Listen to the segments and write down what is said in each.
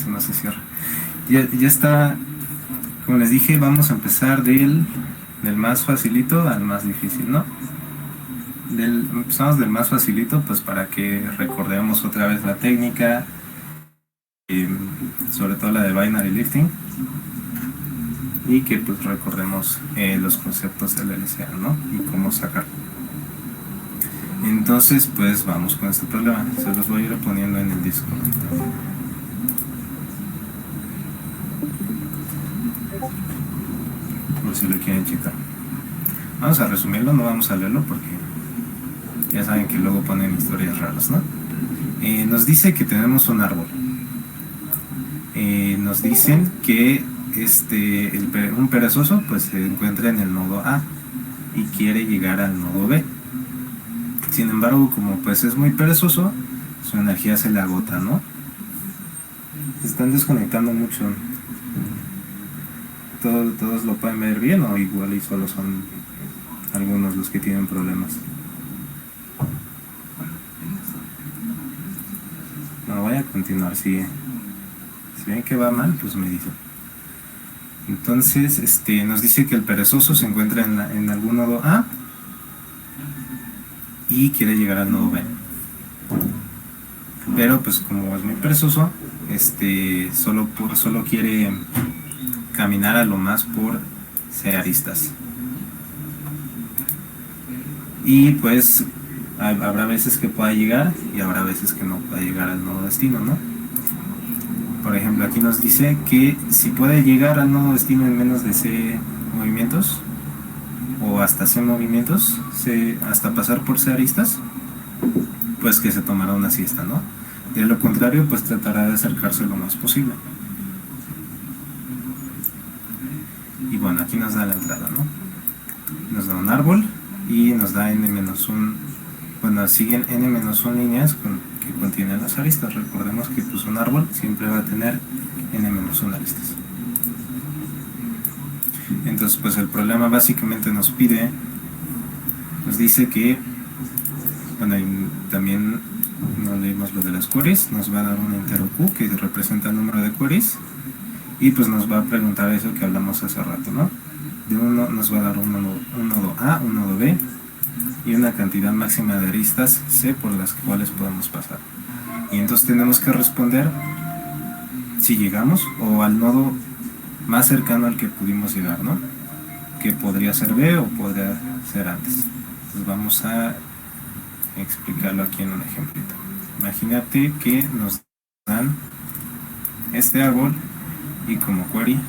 no se cierra. Ya está, como les dije, vamos a empezar del más facilito al más difícil, ¿no? Empezamos del más facilito, pues para que recordemos otra vez la técnica, sobre todo la de binary lifting, y que pues recordemos los conceptos del LCA, ¿no? Y cómo sacarlo. Entonces pues vamos con este problema, se los voy a ir poniendo en el disco también. Por si lo quieren checar. Vamos a resumirlo, no vamos a leerlo porque ya saben que luego ponen historias raras, ¿no? Nos dice que tenemos un árbol. Nos dicen que un perezoso pues se encuentra en el nodo A y quiere llegar al nodo B. Sin embargo, como pues es muy perezoso, su energía se le agota, ¿no? Se están desconectando mucho. Todos lo pueden ver bien, o igual y solo son algunos los que tienen problemas. No, voy a continuar, si ven que va mal, pues me dicen. Entonces, nos dice que el perezoso se encuentra en algún nodo A y quiere llegar al nodo B. Pero pues como es muy perezoso, solo quiere caminar a lo más por C aristas. Y pues habrá veces que pueda llegar y habrá veces que no pueda llegar al nodo destino, ¿no? Por ejemplo, aquí nos dice que si puede llegar al nodo destino en menos de C movimientos, o hasta C movimientos, hasta pasar por C aristas, pues que se tomará una siesta, ¿no? De lo contrario, pues tratará de acercarse lo más posible. Y bueno, aquí nos da la entrada, ¿no? Nos da un árbol y nos da n-1, bueno, siguen n-1 líneas que contienen las aristas. Recordemos que pues un árbol siempre va a tener n-1 aristas. Entonces pues el problema básicamente nos dice que, bueno, también no leímos lo de las queries, nos va a dar un entero q que representa el número de queries, y pues nos va a preguntar eso que hablamos hace rato, ¿no? De uno nos va a dar un nodo A, un nodo B y una cantidad máxima de aristas C por las cuales podemos pasar. Y entonces tenemos que responder si llegamos o al nodo más cercano al que pudimos llegar, ¿no? Que podría ser B o podría ser antes. Entonces vamos a explicarlo aquí en un ejemplito. Imagínate que nos dan este árbol y como query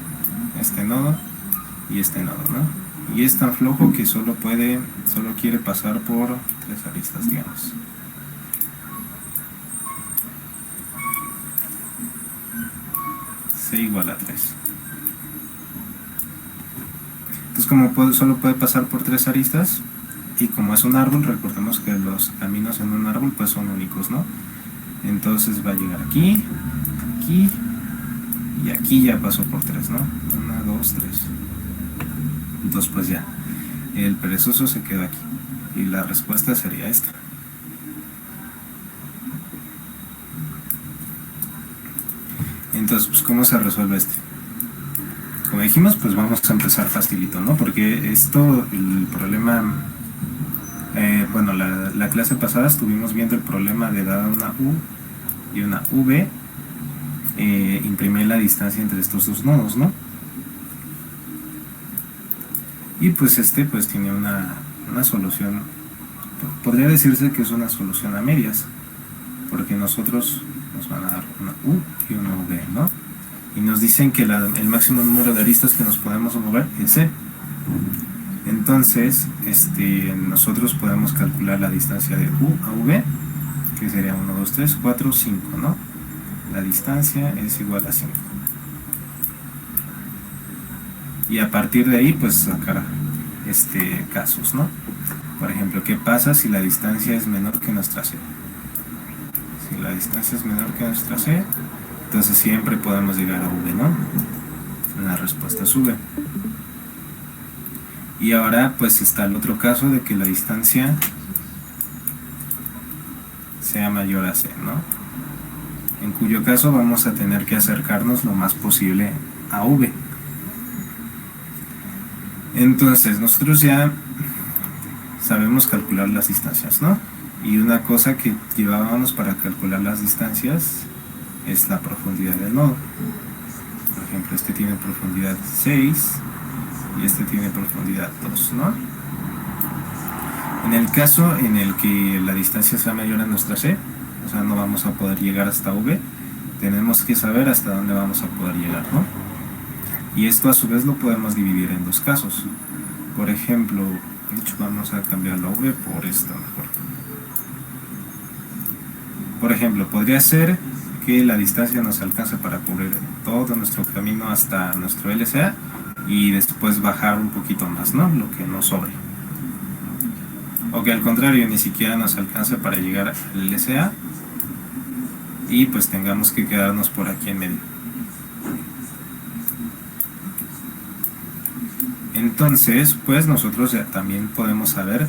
este nodo y este nodo, ¿no? Y es tan flojo que solo quiere pasar por 3 aristas, digamos. C igual a 3. Entonces como solo puede pasar por 3 aristas, y como es un árbol, recordemos que los caminos en un árbol pues son únicos, ¿no? Entonces va a llegar aquí, aquí, y aquí ya pasó por 3, ¿no? 1, 2, 3. Entonces pues ya, el perezoso se queda aquí, y la respuesta sería esta. Entonces pues ¿cómo se resuelve este? Como dijimos, pues vamos a empezar facilito, ¿no? Porque el problema, bueno, la clase pasada estuvimos viendo el problema de dada una U y una V, imprimir la distancia entre estos dos nodos, ¿no? Y pues pues tiene una solución, podría decirse que es una solución a medias, porque nosotros nos van a dar una U y una V, ¿no? Y nos dicen que el máximo número de aristas que nos podemos mover es C. Entonces, nosotros podemos calcular la distancia de U a V, que sería 1, 2, 3, 4, 5, ¿no? La distancia es igual a 5. Y a partir de ahí, pues sacar casos, ¿no? Por ejemplo, ¿qué pasa si la distancia es menor que nuestra C? Si la distancia es menor que nuestra C, entonces siempre podemos llegar a V, ¿no? La respuesta es V. Y ahora pues está el otro caso de que la distancia sea mayor a C, ¿no? en cuyo caso vamos a tener que acercarnos lo más posible a V. Entonces nosotros ya sabemos calcular las distancias, ¿no? Y una cosa que llevábamos para calcular las distancias es la profundidad del nodo. Por ejemplo, este tiene profundidad 6 y este tiene profundidad 2, ¿no? En el caso en el que la distancia sea mayor a nuestra C, o sea, no vamos a poder llegar hasta V, tenemos que saber hasta dónde vamos a poder llegar, ¿no? Y esto a su vez lo podemos dividir en dos casos. Por ejemplo, de hecho vamos a cambiar la V por esta mejor. Por ejemplo, podría ser que la distancia nos alcance para cubrir todo nuestro camino hasta nuestro LCA y después bajar un poquito más, ¿no? Lo que nos sobre. O que al contrario ni siquiera nos alcance para llegar al LCA y pues tengamos que quedarnos por aquí en medio. Entonces, pues nosotros ya también podemos saber,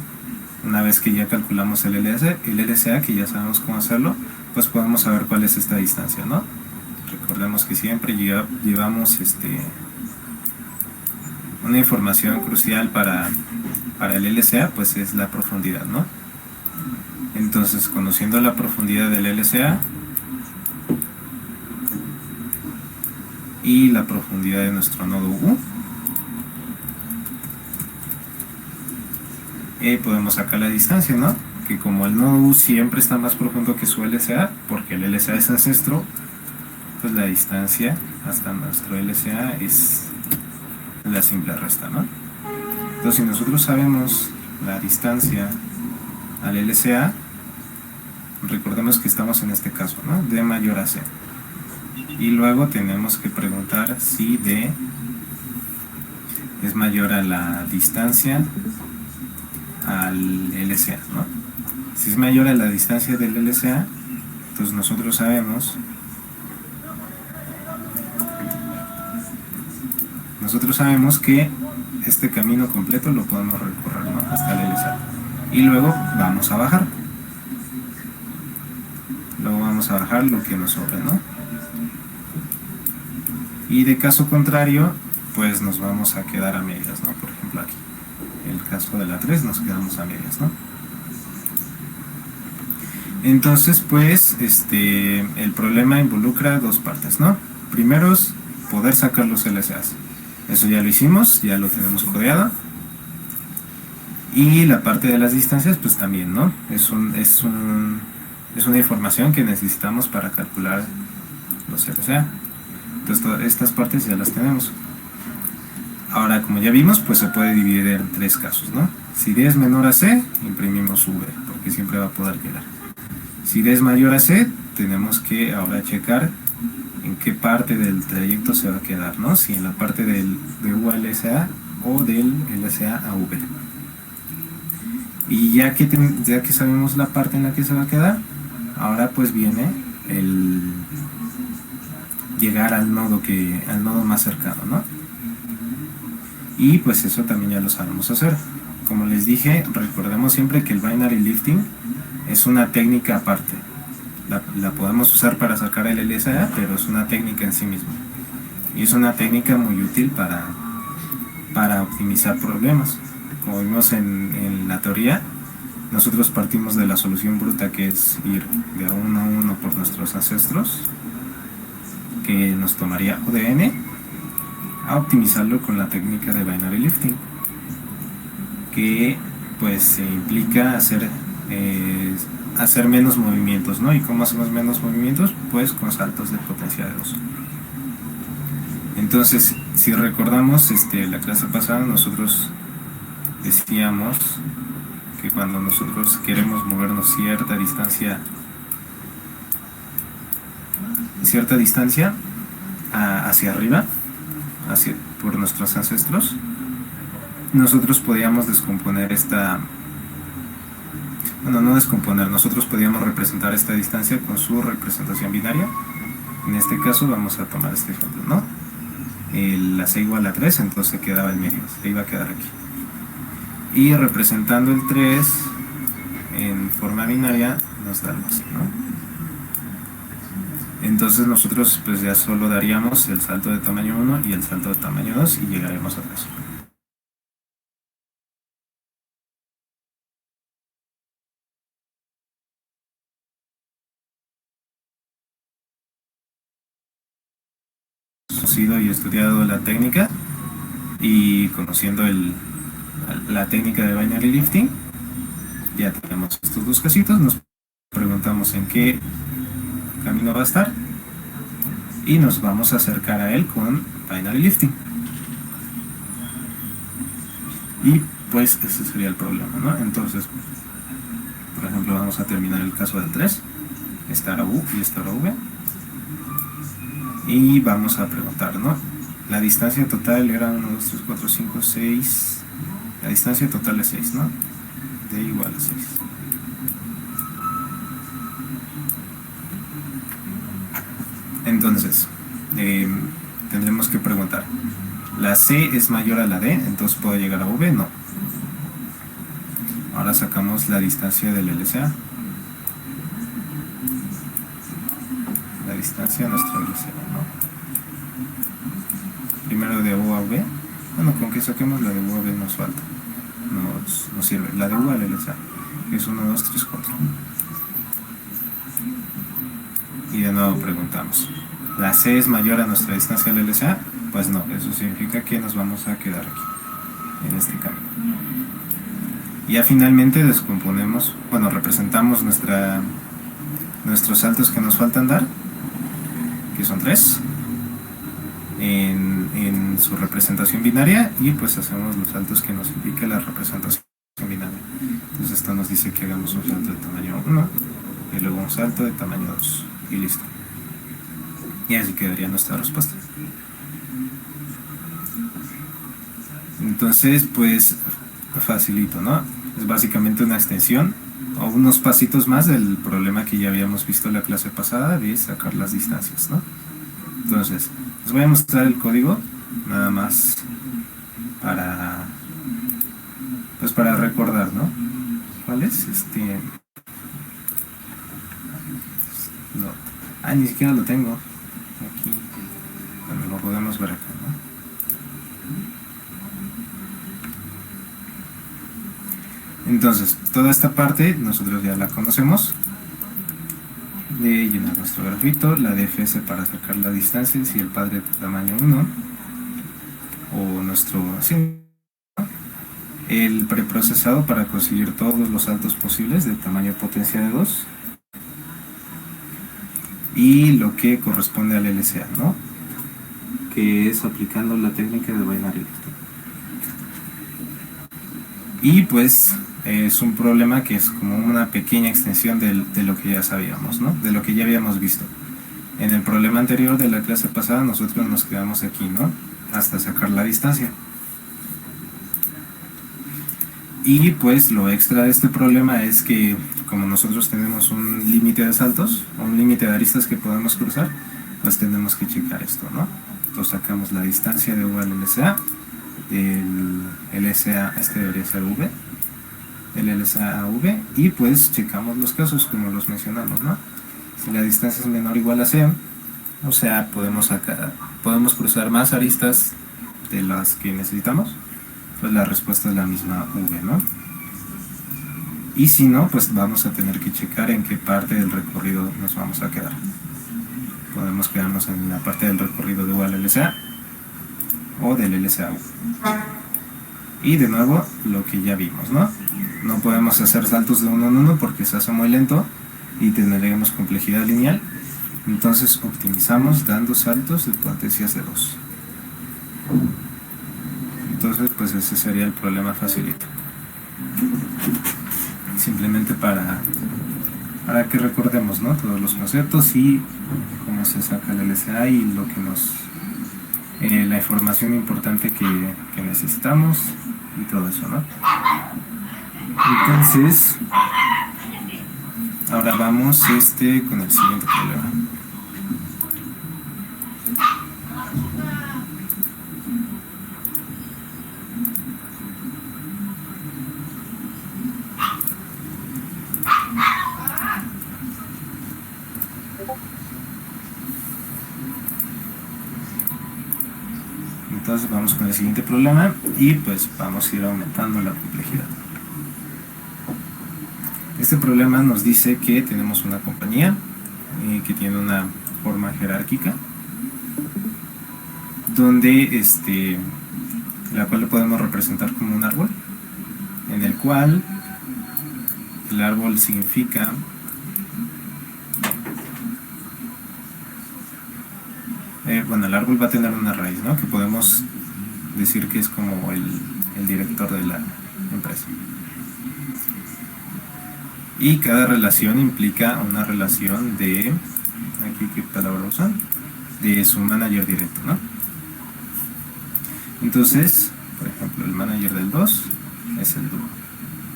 una vez que ya calculamos el LCA, que ya sabemos cómo hacerlo, pues podemos saber cuál es esta distancia, ¿no? Recordemos que siempre llevamos una información crucial para el LCA, pues es la profundidad, ¿no? Entonces, conociendo la profundidad del LCA y la profundidad de nuestro nodo U, podemos sacar la distancia, ¿no? Que como el nodo U siempre está más profundo que su LCA, porque el LCA es ancestro, pues la distancia hasta nuestro LCA es la simple resta, ¿no? Entonces, si nosotros sabemos la distancia al LCA, recordemos que estamos en este caso, ¿no? D mayor a C. Y luego tenemos que preguntar si D es mayor a la distancia al LCA, ¿no? Si es mayor a la distancia del LCA, entonces nosotros sabemos que este camino completo lo podemos recorrer, ¿no? Hasta el LCA. Y luego vamos a bajar. Luego vamos a bajar lo que nos sobre, ¿no? Y de caso contrario, pues nos vamos a quedar a medias, ¿no? Por ejemplo aquí. El caso de la 3 nos quedamos a medias, ¿no? Entonces, pues, el problema involucra dos partes, ¿no? Primero es poder sacar los LCAs. Eso ya lo hicimos, ya lo tenemos codeado. Y la parte de las distancias, pues también, ¿no? Es una información que necesitamos para calcular los LCA. Entonces, todas estas partes ya las tenemos. Ahora, como ya vimos, pues se puede dividir en tres casos, ¿no? Si D es menor a C, imprimimos V, porque siempre va a poder llegar. Si D es mayor a C, tenemos que ahora checar en qué parte del trayecto se va a quedar, ¿no? Si en la parte de U a LCA o del LCA a V. Y ya que sabemos la parte en la que se va a quedar, ahora pues viene el llegar al nodo más cercano, ¿no? Y pues eso también ya lo sabemos hacer. Como les dije, recordemos siempre que el binary lifting es una técnica aparte. La podemos usar para sacar el LCA, pero es una técnica en sí misma. Y es una técnica muy útil para optimizar problemas. Como vimos en la teoría, nosotros partimos de la solución bruta, que es ir de a uno a uno por nuestros ancestros, que nos tomaría O de n, a optimizarlo con la técnica de binary lifting, que pues implica hacer menos movimientos, ¿no? ¿Y cómo hacemos menos movimientos? Pues con saltos de potencia de 2. Entonces, si recordamos la clase pasada, nosotros decíamos que cuando nosotros queremos movernos cierta distancia hacia arriba, por nuestros ancestros, nosotros podíamos nosotros podíamos representar esta distancia con su representación binaria. En este caso vamos a tomar este ejemplo, ¿no? La C igual a 3, entonces quedaba en medio, se iba a quedar aquí. Y representando el 3 en forma binaria nos da algo así, ¿no? Entonces nosotros pues ya solo daríamos el salto de tamaño 1 y el salto de tamaño 2 y llegaremos a 3. Conocido y estudiado la técnica y conociendo la técnica de binary lifting, ya tenemos estos dos casitos, nos preguntamos en qué camino va a estar y nos vamos a acercar a él con binary lifting. Y pues ese sería el problema, ¿no? Entonces, por ejemplo, vamos a terminar el caso del 3, esta era U y esta era V. Y vamos a preguntar, ¿no? La distancia total era 1, 2, 3, 4, 5, 6. La distancia total es 6, ¿no? D igual a 6. Entonces, tendremos que preguntar, ¿la C es mayor a la D? Entonces ¿puedo llegar a V? No. Ahora sacamos la distancia del LCA. La distancia de nuestro LCA, ¿no? Primero de U a V. Bueno, con que saquemos la de U a V nos falta. Nos sirve. La de U al LCA es 1, 2, 3, 4. Y de nuevo preguntamos, ¿la C es mayor a nuestra distancia del LCA? Pues no, eso significa que nos vamos a quedar aquí, en este camino. Y ya finalmente descomponemos, bueno, representamos nuestros saltos que nos faltan dar, que son 3, en su representación binaria, y pues hacemos los saltos que nos indica la representación binaria. Entonces esto nos dice que hagamos un salto de tamaño 1 y luego un salto de tamaño 2 y listo. Y así quedaría nuestra respuesta. Entonces pues facilito, ¿no? Es básicamente una extensión o unos pasitos más del problema que ya habíamos visto en la clase pasada de sacar las distancias, ¿no? Entonces les voy a mostrar el código nada más para pues para recordar, ¿no? ¿Cuál es? No. Ni siquiera lo tengo aquí. Bueno, lo podemos ver acá, ¿no? Entonces, toda esta parte nosotros ya la conocemos. De llenar nuestro grafito, la DFS para sacar la distancia, si el padre de tamaño 1, o nuestro el preprocesado para conseguir todos los saltos posibles de tamaño potencia de 2, y lo que corresponde al LCA, ¿no? Que es aplicando la técnica de binary lifting. Y pues es un problema que es como una pequeña extensión de lo que ya sabíamos, ¿no? De lo que ya habíamos visto. En el problema anterior de la clase pasada nosotros nos quedamos aquí, ¿no? Hasta sacar la distancia. Y pues lo extra de este problema es que como nosotros tenemos un límite de saltos, o un límite de aristas que podemos cruzar, pues tenemos que checar esto, ¿no? Entonces sacamos la distancia de U al LCA, el LCA, debería ser V, el LCA a V, y pues checamos los casos como los mencionamos, ¿no? Si la distancia es menor o igual a C, o sea, podemos cruzar más aristas de las que necesitamos, pues la respuesta es la misma V, ¿no? Y si no, pues vamos a tener que checar en qué parte del recorrido nos vamos a quedar. Podemos quedarnos en la parte del recorrido de U al LCA o del LCA a U. Y de nuevo, lo que ya vimos, ¿no? No podemos hacer saltos de uno en uno porque se hace muy lento y tendremos complejidad lineal. Entonces optimizamos dando saltos de potencias de 2. Entonces pues ese sería el problema facilito. Simplemente para que recordemos, ¿no? Todos los conceptos y cómo se saca el LCA y lo que la información importante que necesitamos y todo eso, ¿no? Entonces ahora vamos con el siguiente problema. Entonces vamos con el siguiente problema y pues vamos a ir aumentando la complejidad. Este problema nos dice que tenemos una compañía que tiene una forma jerárquica donde la cual lo podemos representar como un árbol, en el cual el árbol significa el árbol va a tener una raíz, ¿no? Que podemos decir que es como el director de la empresa. Y cada relación implica una relación de, aquí qué palabra usan, de su manager directo, ¿no? Entonces, por ejemplo, el manager del 2 es el dúo,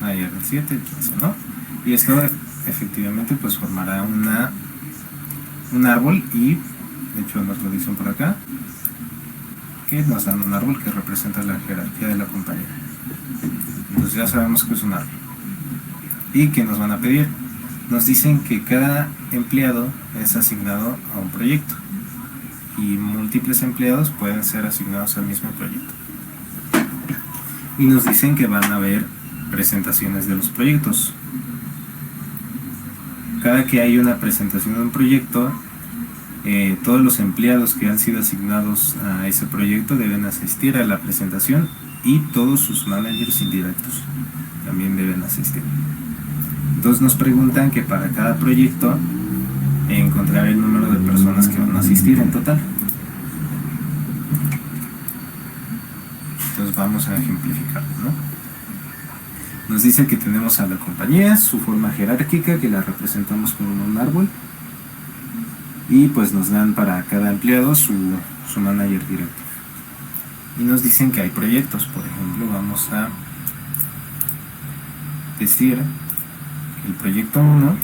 manager del 7 el 15, ¿no? Y esto efectivamente pues formará un árbol y de hecho nos lo dicen por acá, que nos dan un árbol que representa la jerarquía de la compañía. Entonces ya sabemos que es un árbol. ¿Y qué nos van a pedir? Nos dicen que cada empleado es asignado a un proyecto y múltiples empleados pueden ser asignados al mismo proyecto. Y nos dicen que van a haber presentaciones de los proyectos. Cada que hay una presentación de un proyecto, todos los empleados que han sido asignados a ese proyecto deben asistir a la presentación y todos sus managers indirectos también deben asistir. Entonces nos preguntan que para cada proyecto encontrar el número de personas que van a asistir en total. Entonces vamos a ejemplificarlo, ¿no? Nos dice que tenemos a la compañía, su forma jerárquica, que la representamos con un árbol, y pues nos dan para cada empleado su manager directo. Y nos dicen que hay proyectos. Por ejemplo, vamos a decir que el proyecto 1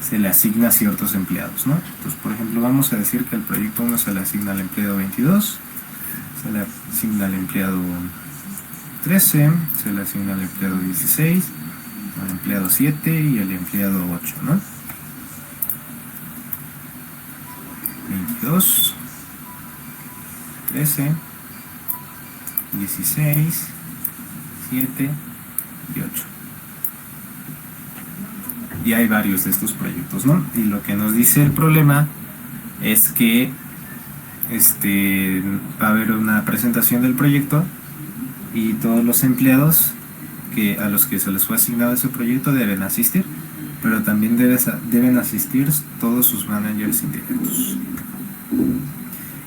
se le asigna a ciertos empleados, ¿no? Entonces, por ejemplo, vamos a decir que el proyecto 1 se le asigna al empleado 22, se le asigna al empleado 13, se le asigna al empleado 16, al empleado 7 y al empleado 8, ¿no? 22, 13, 16, 7 y 8. Y hay varios de estos proyectos, ¿no? Y lo que nos dice el problema es que va a haber una presentación del proyecto y todos los empleados a los que se les fue asignado ese proyecto deben asistir, pero también deben asistir todos sus managers indirectos.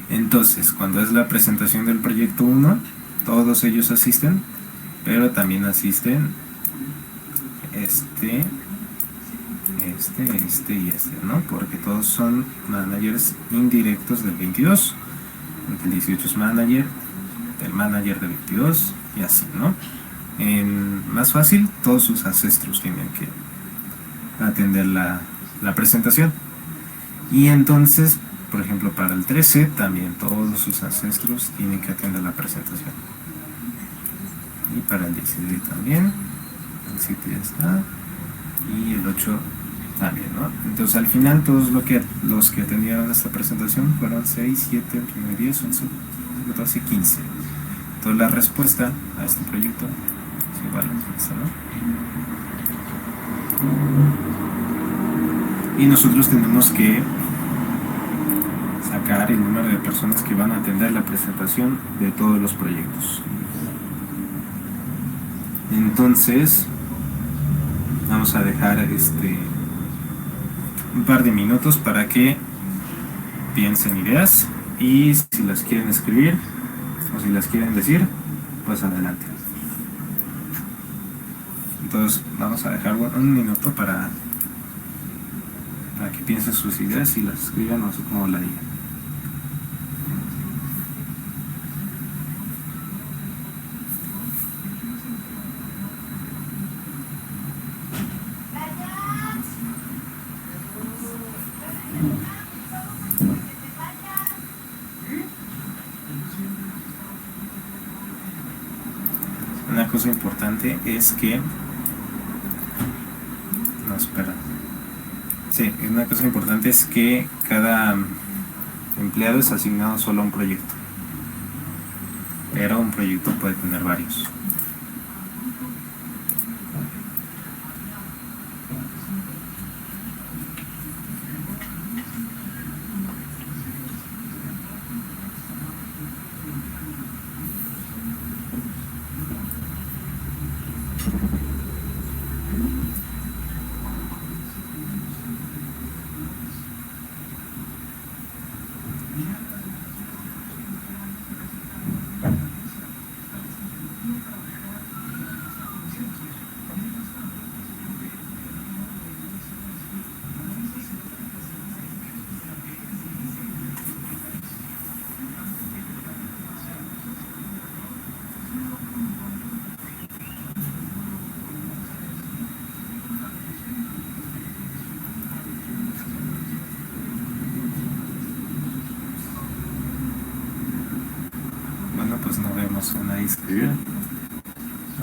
Entonces, cuando es la presentación del proyecto 1, todos ellos asisten, pero también asisten y ¿no? Porque todos son managers indirectos del 22. El 18 es manager del manager del 22 y así, ¿no? Más fácil, todos sus ancestros tienen que atender la presentación. Y entonces, por ejemplo, para el 13 también todos sus ancestros tienen que atender la presentación. Y para el 16 también, el 7 ya está, y el 8 también, ¿no? Entonces al final todos los que atendieron esta presentación fueron 6, 7, 9, 10, 11, 12, 15. Entonces la respuesta a este proyecto es igual a esta, ¿no? Y nosotros tenemos que sacar el número de personas que van a atender la presentación de todos los proyectos. Entonces vamos a dejar un par de minutos para que piensen ideas y si las quieren escribir o si las quieren decir, pues adelante. Entonces vamos a dejar un minuto para que piensen sus ideas y las escriban o como la digan. Una cosa importante es que Sí, una cosa importante es que cada empleado es asignado solo a un proyecto, pero un proyecto puede tener varios. Bueno, pues no vemos a nadie escribir,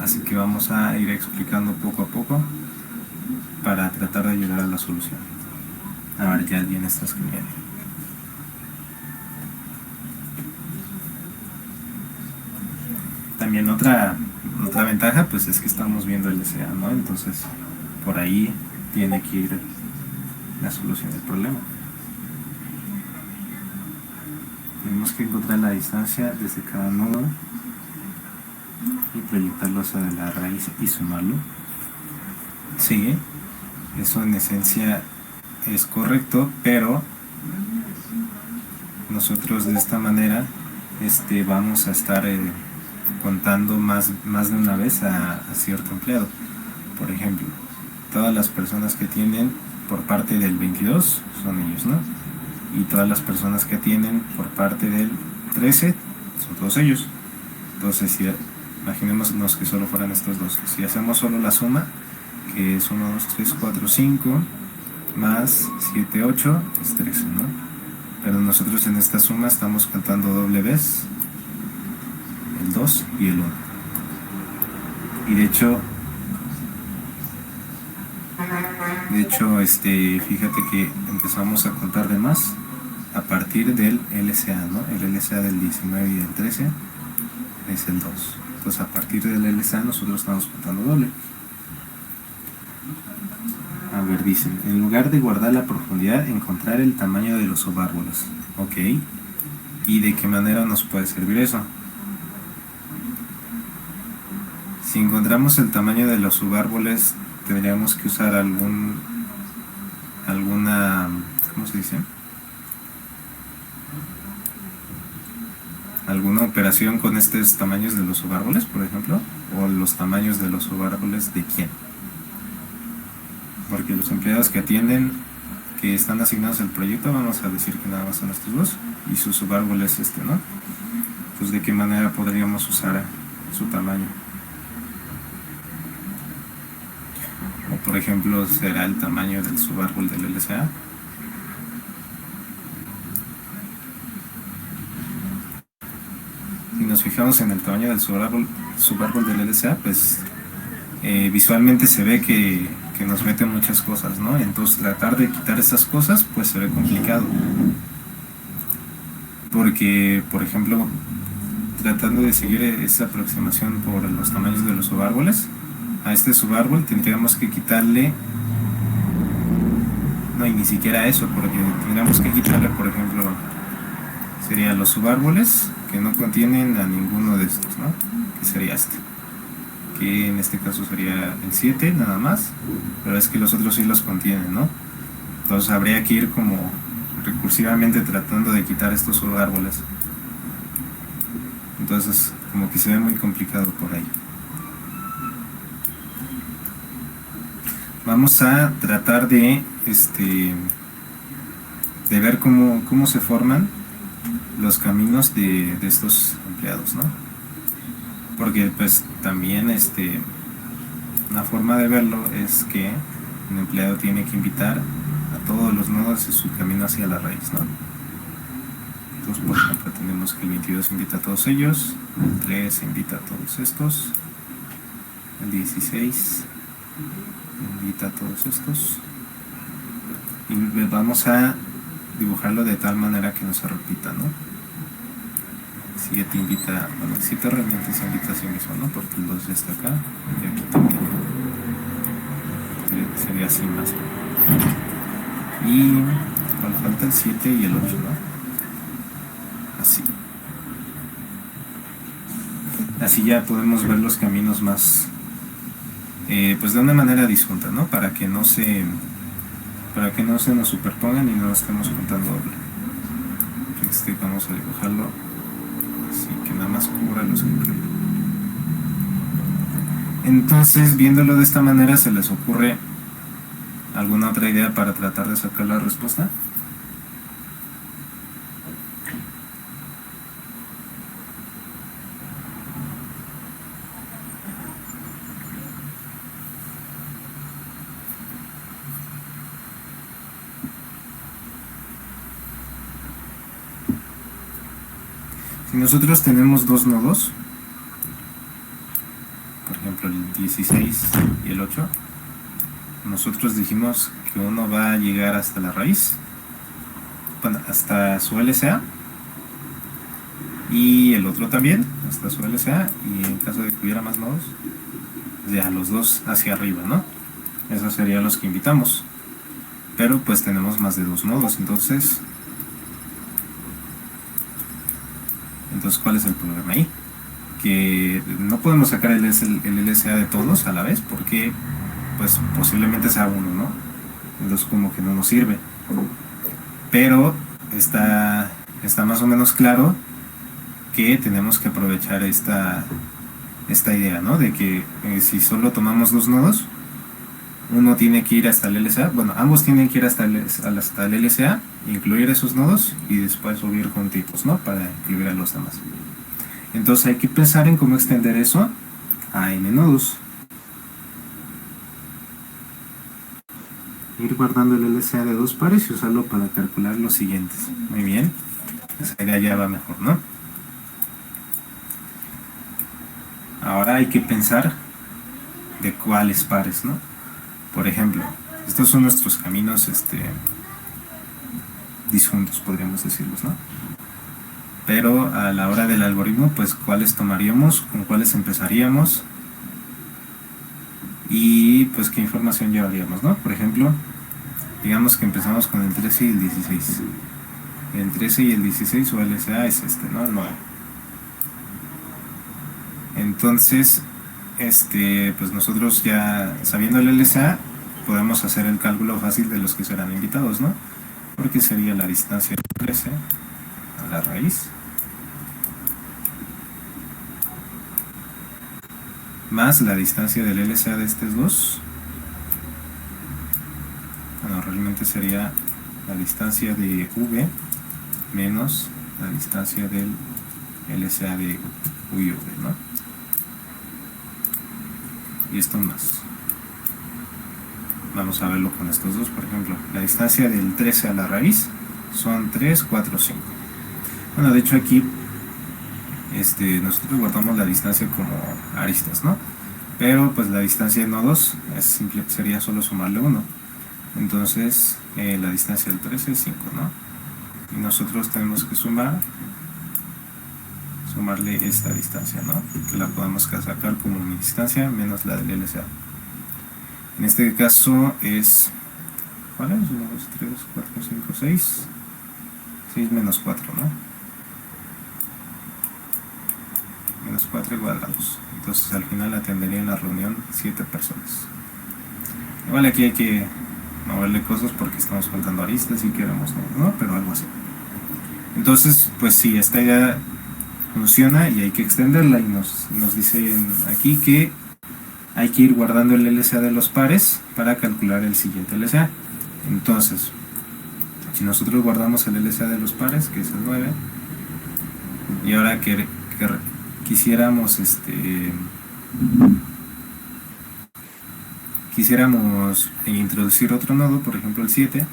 así que vamos a ir explicando poco a poco para tratar de llegar a la solución. A ver, ya alguien está escribiendo. También otra ventaja pues es que estamos viendo el LCA, ¿no? Entonces por ahí tiene que ir la solución del problema. Tenemos que encontrar la distancia desde cada nodo y proyectarlo hacia la raíz y sumarlo. Sí, eso en esencia es correcto, pero nosotros de esta manera vamos a estar contando más de una vez a cierto empleado. Por ejemplo, todas las personas que tienen por parte del 22 son ellos, ¿no? Y todas las personas que tienen por parte del 13 son todos ellos. Entonces, si imaginémonos que solo fueran estos dos. Si hacemos solo la suma, que es 1, 2, 3, 4, 5, más 7, 8, es 13, ¿no? Pero nosotros en esta suma estamos contando doble vez el 2 y el 1. Y de hecho, fíjate que empezamos a contar de más a partir del LCA, ¿no? El LCA del 19 y del 13 es el 2. Entonces a partir del LCA nosotros estamos contando doble. A ver, dicen, en lugar de guardar la profundidad, encontrar el tamaño de los subárboles. Ok. ¿Y de qué manera nos puede servir eso? Si encontramos el tamaño de los subárboles, tendríamos que usar alguna, ¿cómo se dice? ¿Alguna operación con estos tamaños de los subárboles, por ejemplo? ¿O los tamaños de los subárboles de quién? Porque los empleados que atienden, que están asignados al proyecto, vamos a decir que nada más son estos dos, y su subárbol es ¿no? Pues de qué manera podríamos usar su tamaño. O por ejemplo, será el tamaño del subárbol del LCA. Si nos fijamos en el tamaño del subárbol del LCA, pues visualmente se ve que nos meten muchas cosas, ¿no? Entonces tratar de quitar esas cosas pues se ve complicado, porque por ejemplo tratando de seguir esa aproximación por los tamaños de los subárboles, a este subárbol tendríamos que quitarle, no, y ni siquiera eso, porque tendríamos que quitarle, por ejemplo, serían los subárboles que no contienen a ninguno de estos, ¿no? Que sería que en este caso sería el 7 nada más, pero es que los otros sí los contienen, ¿no? Entonces habría que ir como recursivamente tratando de quitar estos subárboles. Entonces como que se ve muy complicado por ahí. Vamos a tratar de ver cómo se forman los caminos de estos empleados, ¿no? Porque pues también una forma de verlo es que un empleado tiene que invitar a todos los nodos en su camino hacia la raíz, ¿no? Entonces, por ejemplo, tenemos que el 22 invita a todos ellos, el 3 invita a todos estos, el 16 invita a todos estos, y vamos a dibujarlo de tal manera que no se repita, ¿no? 7 invita, bueno, 7 realmente se invita a sí mismo, ¿no? Porque el 2 ya está acá y aquí también. Sería así más. Y falta el 7 y el 8, ¿no? Así. Así ya podemos ver los caminos más, pues de una manera disjunta, ¿no? Para que no se nos superpongan y no estemos juntando doble. Vamos a dibujarlo así que nada más cubra los que incluye. Entonces, viéndolo de esta manera, ¿se les ocurre alguna otra idea para tratar de sacar la respuesta? Si nosotros tenemos dos nodos, por ejemplo el 16 y el 8, nosotros dijimos que uno va a llegar hasta la raíz, bueno, hasta su LCA, y el otro también, hasta su LCA, y en caso de que hubiera más nodos, ya los dos hacia arriba, ¿no? Esos serían los que invitamos. Pero pues tenemos más de dos nodos, entonces ¿cuál es el problema ahí? Que no podemos sacar el LSA de todos a la vez porque pues posiblemente sea uno, ¿no? Entonces como que no nos sirve. Pero está más o menos claro que tenemos que aprovechar esta idea, ¿no? De que si solo tomamos dos nodos, uno tiene que ir hasta el LSA, bueno, ambos tienen que ir hasta el LSA, incluir esos nodos y después subir juntitos, ¿no? Para incluir a los demás. Entonces hay que pensar en cómo extender eso a n nodos. Ir guardando el LSA de dos pares y usarlo para calcular los siguientes. Muy bien. Esa idea ya va mejor, ¿no? Ahora hay que pensar de cuáles pares, ¿no? Por ejemplo, estos son nuestros caminos disjuntos, podríamos decirlos, ¿no? Pero a la hora del algoritmo, pues cuáles tomaríamos, con cuáles empezaríamos y pues qué información llevaríamos, ¿no? Por ejemplo, digamos que empezamos con el 13 y el 16. El 13 y el 16 su LSA es ¿no? El 9. Entonces, pues nosotros ya sabiendo el LSA podemos hacer el cálculo fácil de los que serán invitados, ¿no? Porque sería la distancia del 13 a la raíz más la distancia del LSA de estos dos. Bueno, realmente sería la distancia de V menos la distancia del LSA de U y V, ¿no? Y esto más. Vamos a verlo con estos dos, por ejemplo. La distancia del 13 a la raíz son 3, 4, 5. Bueno, de hecho aquí nosotros guardamos la distancia como aristas, ¿no? Pero pues la distancia de nodos sería solo sumarle 1. Entonces la distancia del 13 es 5, ¿no? Y nosotros tenemos que sumarle esta distancia, ¿no? Que la podemos sacar como mi distancia menos la del LSA. En este caso es, ¿cuál es? 1, 2, 3, 4, 5, 6. 6 menos 4, ¿no? Menos 4 igual a 2. Entonces al final atendería en la reunión 7 personas. Igual aquí hay que moverle cosas porque estamos faltando aristas y queremos, ¿no? Pero algo así. Entonces, pues sí, esta idea funciona y hay que extenderla y nos dicen aquí que hay que ir guardando el LSA de los pares para calcular el siguiente LSA. Entonces, si nosotros guardamos el LSA de los pares, que es el 9, y ahora que quisiéramos introducir otro nodo, por ejemplo el 7,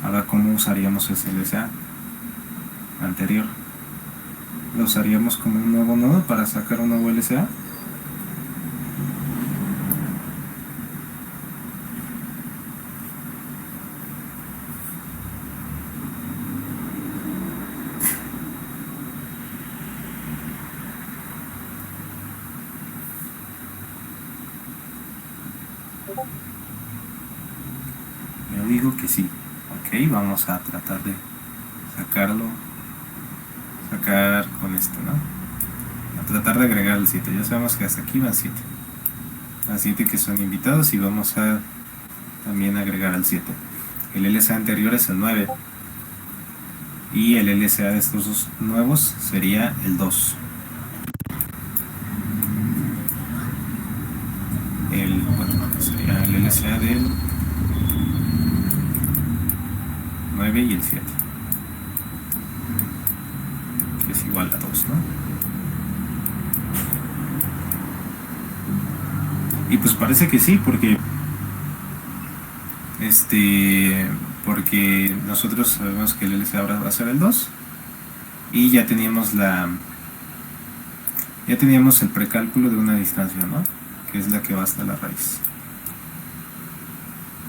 ahora ¿cómo usaríamos ese LSA anterior? ¿Lo usaríamos como un nuevo nodo para sacar un nuevo LSA? Yo digo que sí. Ok, vamos a tratar de sacar con esto, ¿no? A tratar de agregar el 7. Ya sabemos que hasta aquí van 7. Van 7 que son invitados y vamos a también agregar al 7. El LSA anterior es el 9. Y el LSA de estos dos nuevos sería el 2. Sería el LSA del 9 y el 7. Que es igual a 2, ¿no? Y pues parece que sí, porque nosotros sabemos que el LSA ahora va a ser el 2 y ya teníamos el precálculo de una distancia, ¿no? Que es la que va hasta la raíz.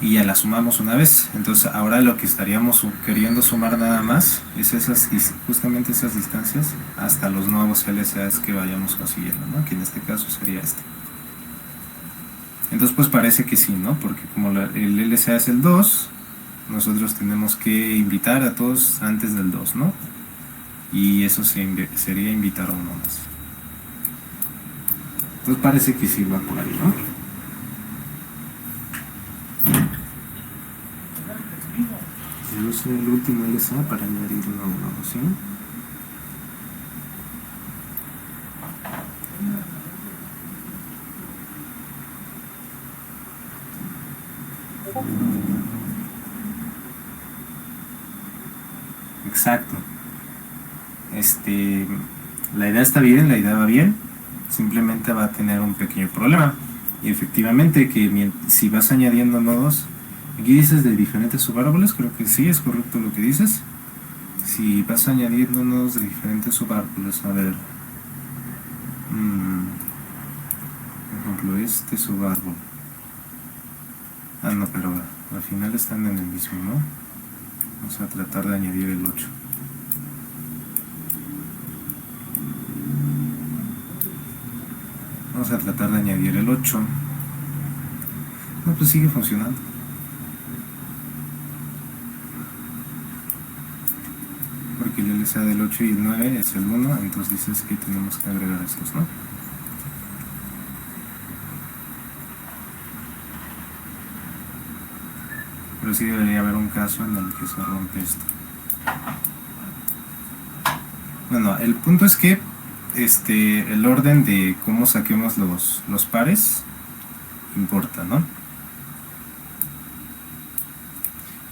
Y ya la sumamos una vez. Entonces ahora lo que estaríamos queriendo sumar nada más es justamente esas distancias hasta los nuevos LSAs que vayamos consiguiendo, ¿no? Que en este caso sería este. Entonces pues parece que sí, ¿no? Porque como el LSA es el 2, nosotros tenemos que invitar a todos antes del 2, ¿no? Y eso sería invitar a uno más. Entonces parece que sí va por ahí, ¿no? Yo uso el último LSA para añadir uno a uno, ¿sí? Exacto. La idea está bien, la idea va bien, simplemente va a tener un pequeño problema. Y efectivamente que si vas añadiendo nodos, aquí dices de diferentes subárboles, creo que sí, es correcto lo que dices. Si vas añadiendo nodos de diferentes subárboles, a ver, por ejemplo, este subárbol. Ah, no, pero al final están en el mismo, ¿no? Vamos a tratar de añadir el 8. Vamos a tratar de añadir el 8. No, pues sigue funcionando. Porque el LSA del 8 y el 9 es el 1, entonces dices que tenemos que agregar estos, ¿no? Pero sí debería haber un caso en el que se rompe esto. Bueno, el punto es que el orden de cómo saquemos los pares importa, ¿no?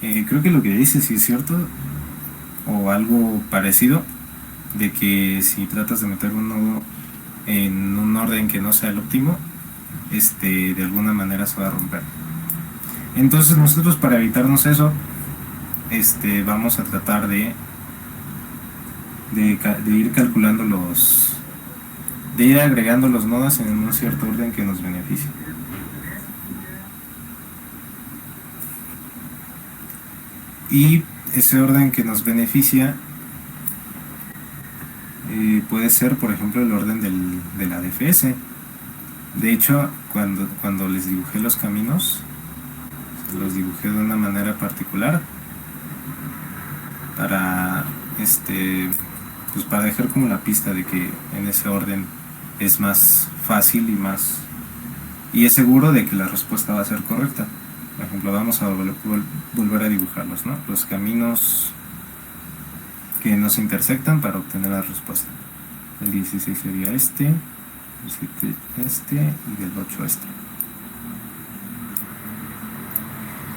Creo que lo que dice sí es cierto, o algo parecido, de que si tratas de meter un nodo en un orden que no sea el óptimo, de alguna manera se va a romper. Entonces nosotros, para evitarnos eso, vamos a tratar de ir calculando de ir agregando los nodos en un cierto orden que nos beneficie. Y ese orden que nos beneficia puede ser, por ejemplo, el orden de la DFS. De hecho, cuando les dibujé los caminos, los dibujé de una manera particular para pues para dejar como la pista de que en ese orden es más fácil y es seguro de que la respuesta va a ser correcta. Por ejemplo, vamos a volver a dibujarlos, ¿no? Los caminos que no se intersectan para obtener la respuesta. El 16 sería el 7 y el 8 este.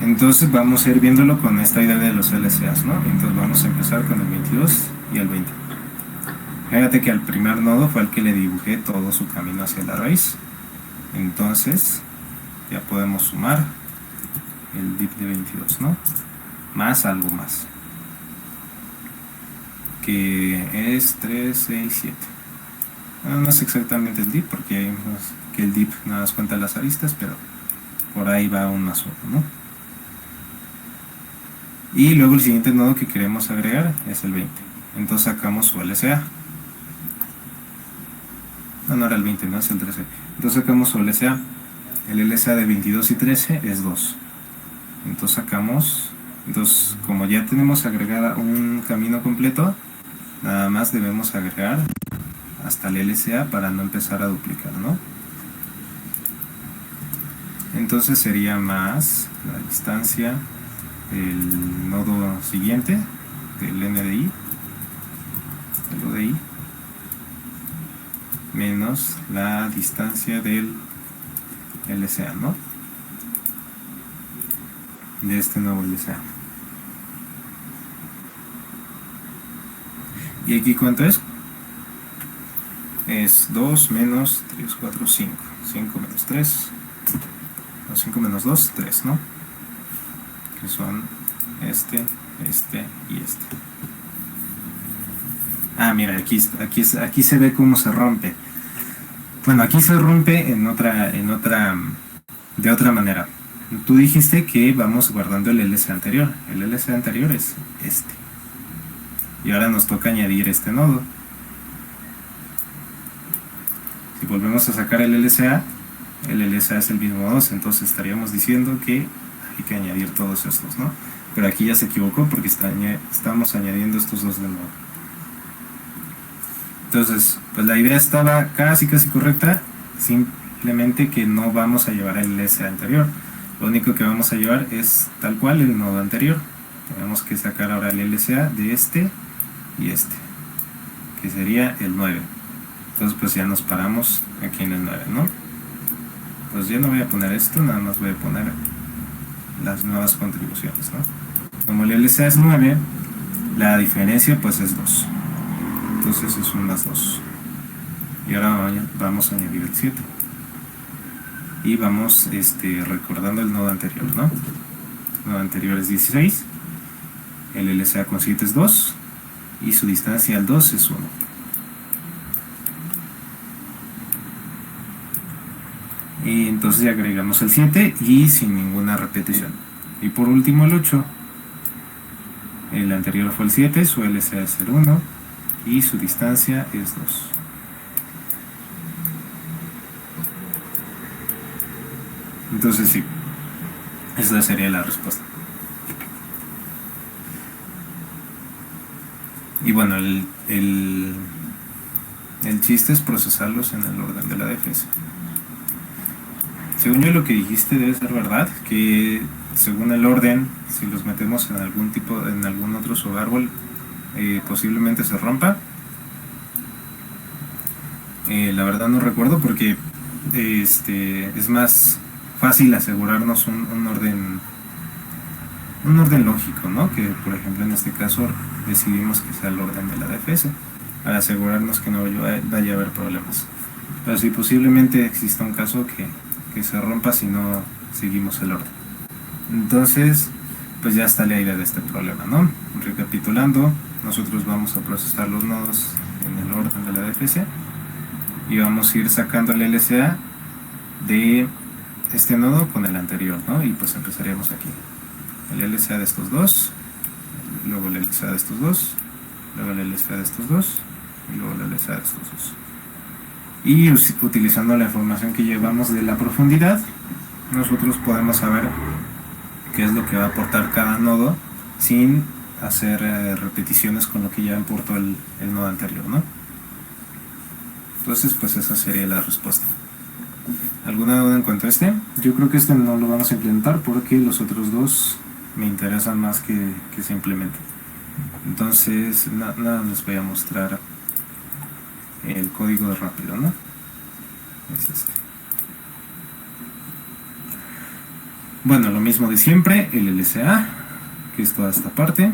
Entonces vamos a ir viéndolo con esta idea de los LSAs, ¿no? Entonces vamos a empezar con el 22 y el 20. Fíjate que al primer nodo fue el que le dibujé todo su camino hacia la raíz. Entonces ya podemos sumar el div de 22, ¿no? Más algo más, que es 3, 6, 7. No es exactamente el div, porque hay que el div nada más cuenta las aristas, pero por ahí va un más uno, ¿no? Y luego el siguiente nodo que queremos agregar es el 20. Entonces sacamos su LSA. No era el 20, no es el 13. Entonces sacamos su LSA. El LSA de 22 y 13 es 2. Entonces sacamos, entonces como ya tenemos agregada un camino completo, nada más debemos agregar hasta el LSA para no empezar a duplicar, ¿no? Entonces sería más la distancia del nodo siguiente, del NDI, del ODI, menos la distancia del LSA, ¿no? De este nuevo LSA. ¿Y aquí cuánto es? Es 2 menos 3, 4, 5. 5 menos 3. 5 menos 2, 3, ¿no? Que son este y este. Ah, mira, aquí se ve cómo se rompe. Bueno, aquí se rompe de otra manera. Tú dijiste que vamos guardando el LSA anterior. El LSA anterior es este. Y ahora nos toca añadir este nodo. Si volvemos a sacar el LSA es el mismo 2, entonces estaríamos diciendo que hay que añadir todos estos, ¿no? Pero aquí ya se equivocó porque estamos añadiendo estos dos de nuevo. Entonces, pues la idea estaba casi correcta, simplemente que no vamos a llevar el LSA anterior. Lo único que vamos a llevar es tal cual el nodo anterior. Tenemos que sacar ahora el LSA de este y este, que sería el 9. Entonces pues ya nos paramos aquí en el 9, ¿no? Pues ya no voy a poner esto, nada más voy a poner las nuevas contribuciones, ¿no? Como el LSA es 9, la diferencia pues es 2. Entonces es un más 2. Y ahora vamos a añadir el 7. Y vamos recordando el nodo anterior, ¿no? El nodo anterior es 16. El LSA con 7 es 2. Y su distancia al 2 es 1. Y entonces ya agregamos el 7 y sin ninguna repetición. Y por último el 8. El anterior fue el 7, su LSA es el 1 y su distancia es 2. Entonces sí, esa sería la respuesta. Y bueno, el chiste es procesarlos en el orden de la DFS. Según yo lo que dijiste debe ser verdad, que según el orden, si los metemos en algún otro subárbol, posiblemente se rompa. La verdad no recuerdo porque es más fácil asegurarnos un orden lógico, ¿no? Que por ejemplo en este caso decidimos que sea el orden de la DFS para asegurarnos que no vaya a haber problemas. Pero sí, posiblemente exista un caso que se rompa si no seguimos el orden. Entonces pues ya está la idea de este problema, ¿no? Recapitulando, nosotros vamos a procesar los nodos en el orden de la DFS y vamos a ir sacando el LSA de este nodo con el anterior, ¿no? Y pues empezaríamos aquí. El LSA de estos dos, luego el LSA de estos dos, luego el LSA de estos dos y luego el LSA de estos dos. Y utilizando la información que llevamos de la profundidad, nosotros podemos saber qué es lo que va a aportar cada nodo sin hacer repeticiones con lo que ya aportó el nodo anterior, ¿no? Entonces pues esa sería la respuesta. ¿Alguna duda en cuanto a este? Yo creo que este no lo vamos a implementar porque los otros dos me interesan más que se implementen. Entonces nada, les voy a mostrar el código de rápido, ¿no? Es este. Bueno, lo mismo de siempre, el LSA, que es toda esta parte.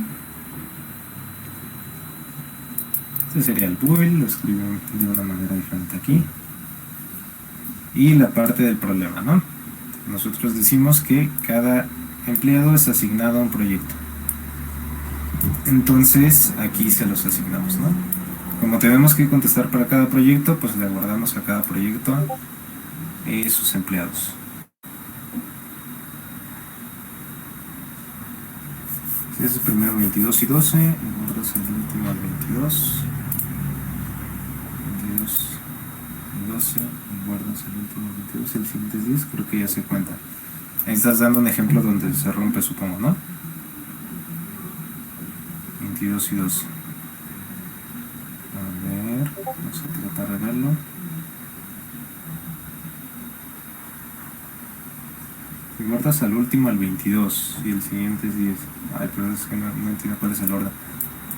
Este sería el build, lo escribo de una manera diferente aquí. Y la parte del problema, ¿no? Nosotros decimos que cada empleado es asignado a un proyecto. Entonces aquí se los asignamos, ¿no? Como tenemos que contestar para cada proyecto, pues le guardamos a cada proyecto sus empleados. Este es el primero 22 y 12, el otro es el último al 22. 22 y 12, guardas el último 22, el siguiente es 10, creo que ya se cuenta. Ahí estás dando un ejemplo donde se rompe, supongo, ¿no? 22 y 2. A ver, vamos a tratar de verlo. Si guardas al último al 22 y el siguiente es 10. Ay, pero es que no entiendo cuál es el orden.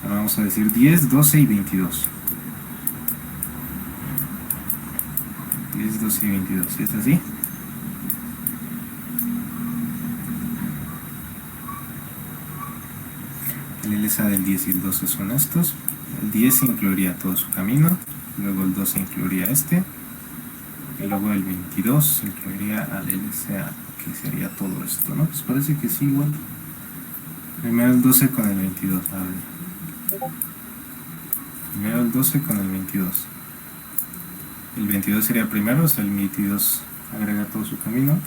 Ahora vamos a decir 10, 12 y 22. 10, 12 y 22. ¿Sí está así? El LSA del 10 y el 12 son estos. El 10 incluiría todo su camino. Luego el 12 incluiría este. Y luego el 22 incluiría al LSA, que sería todo esto, ¿no? Pues parece que sí, igual. Primero el 12 con el 22. A ver. Primero el 12 con el 22. El 22 sería primero, o sea, el 22 agrega todo su camino.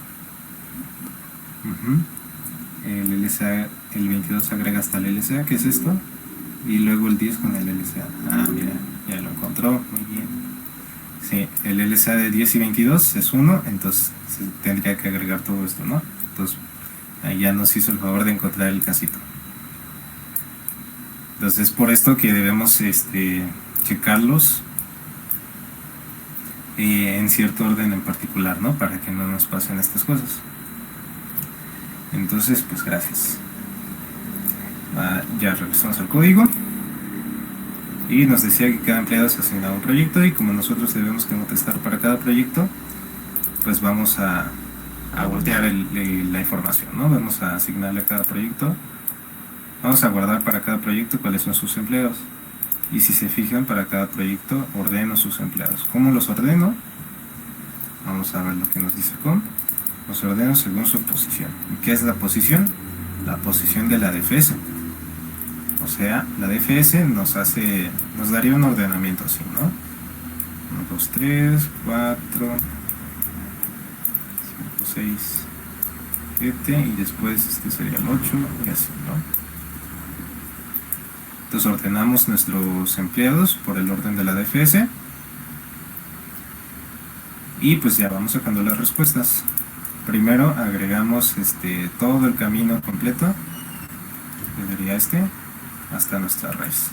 El LSA, el 22 agrega hasta el LSA, que es esto. Y luego el 10 con el LSA. Ah, mira, ya lo encontró, muy bien. Sí, el LSA de 10 y 22 es 1, entonces se tendría que agregar todo esto, ¿no? Entonces, ahí ya nos hizo el favor de encontrar el casito. Entonces, por esto que debemos checarlos en cierto orden en particular, ¿no? Para que no nos pasen estas cosas. Entonces, pues gracias. Ya regresamos al código. Y nos decía que cada empleado es asignado a un proyecto, y como nosotros debemos contestar para cada proyecto, pues vamos a voltear la información, ¿no? Vamos a asignarle a cada proyecto. Vamos a guardar para cada proyecto cuáles son sus empleados. Y si se fijan, para cada proyecto ordeno sus empleados. ¿Cómo los ordeno? Vamos a ver lo que nos dice COM. Los ordeno según su posición. ¿Y qué es la posición? La posición de la DFS. O sea, la DFS nos daría un ordenamiento así, ¿no? 1, 2, 3, 4, 5, 6, 7, y después este sería el 8, y así, ¿no? Entonces ordenamos nuestros empleados por el orden de la DFS. Y pues ya vamos sacando las respuestas. Primero agregamos todo el camino completo, que sería hasta nuestra raíz.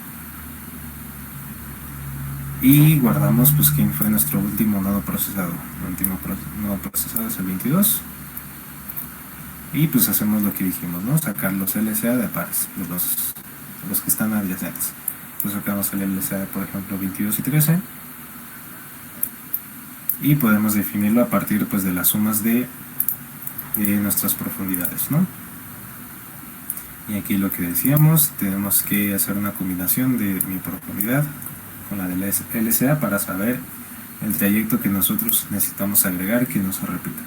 Y guardamos pues quién fue nuestro último nodo procesado. El último nodo procesado es el 22. Y pues hacemos lo que dijimos, ¿no? Sacar los LSA de pares, los que están adyacentes. Pues sacamos el LSA de, por ejemplo, 22 y 13. Y podemos definirlo a partir pues de las sumas de nuestras profundidades, ¿no? Y aquí lo que decíamos, tenemos que hacer una combinación de mi profundidad con la del LSA para saber el trayecto que nosotros necesitamos agregar que no se repita.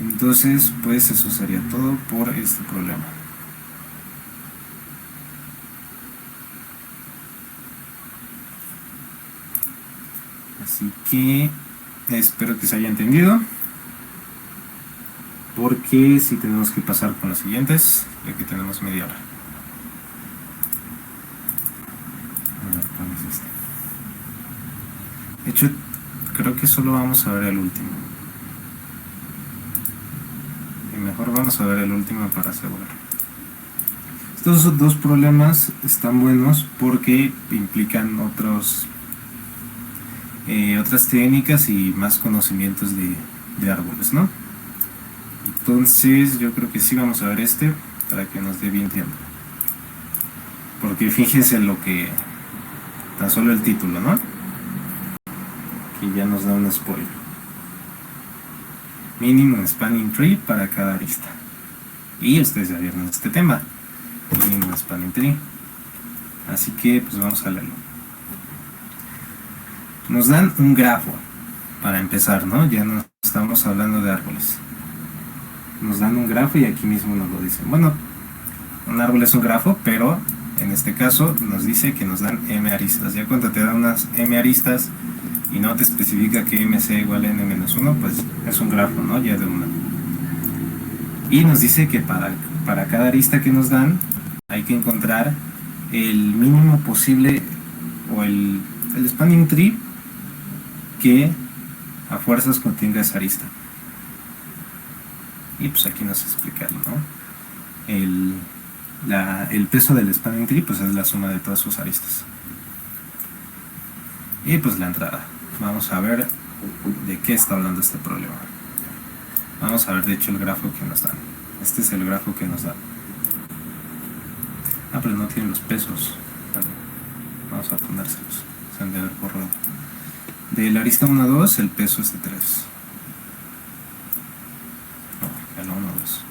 Entonces, pues eso sería todo por este problema. Así que espero que se haya entendido, porque si tenemos que pasar con los siguientes, ya que tenemos media hora. A ver, ¿cuál es este? De hecho, creo que solo vamos a ver el último. Y mejor vamos a ver el último para asegurar. Estos dos problemas están buenos porque implican otras técnicas y más conocimientos de árboles, ¿no? Entonces yo creo que sí vamos a ver para que nos dé bien tiempo, porque fíjense lo que tan solo el título, ¿no? Que ya nos da un spoiler. Minimum spanning tree para cada arista, y ustedes ya vieron este tema, minimum spanning tree. Así que pues vamos a leerlo. Nos dan un grafo para empezar, ¿no? Ya no estamos hablando de árboles. Nos dan un grafo y aquí mismo nos lo dicen. Bueno, un árbol es un grafo, pero en este caso nos dice que nos dan m aristas. Ya cuando te dan unas m aristas y no te especifica que m sea igual a n-1, pues es un grafo, ¿no? Ya de una. Y nos dice que para cada arista que nos dan hay que encontrar el mínimo posible, o el spanning tree que a fuerzas contenga esa arista. Y pues aquí nos explica, ¿no? El peso del spanning tree pues es la suma de todas sus aristas. Y pues la entrada. Vamos a ver de qué está hablando este problema. Vamos a ver de hecho el grafo que nos dan. Este es el grafo que nos dan. Ah, pero no tiene los pesos. Bueno, vamos a ponérselos. Se han de haber borrado. De la arista 1 a 2 el peso es de 3. No, el 1 a 2.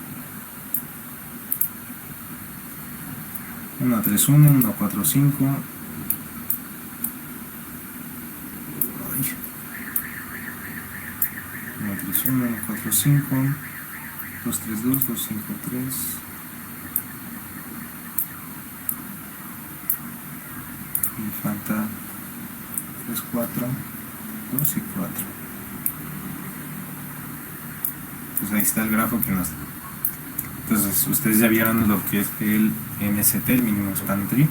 1 a 3, 1, 1 a 4, 5. 1 a 3, 1, 1 a 4, 5. 2, 3, 2, 2, 5, 3. Me falta 3, 4, 2 y 4. Pues ahí está el grafo que nos da. Entonces ustedes ya vieron lo que es el MST, el Minimum Spanning Tree,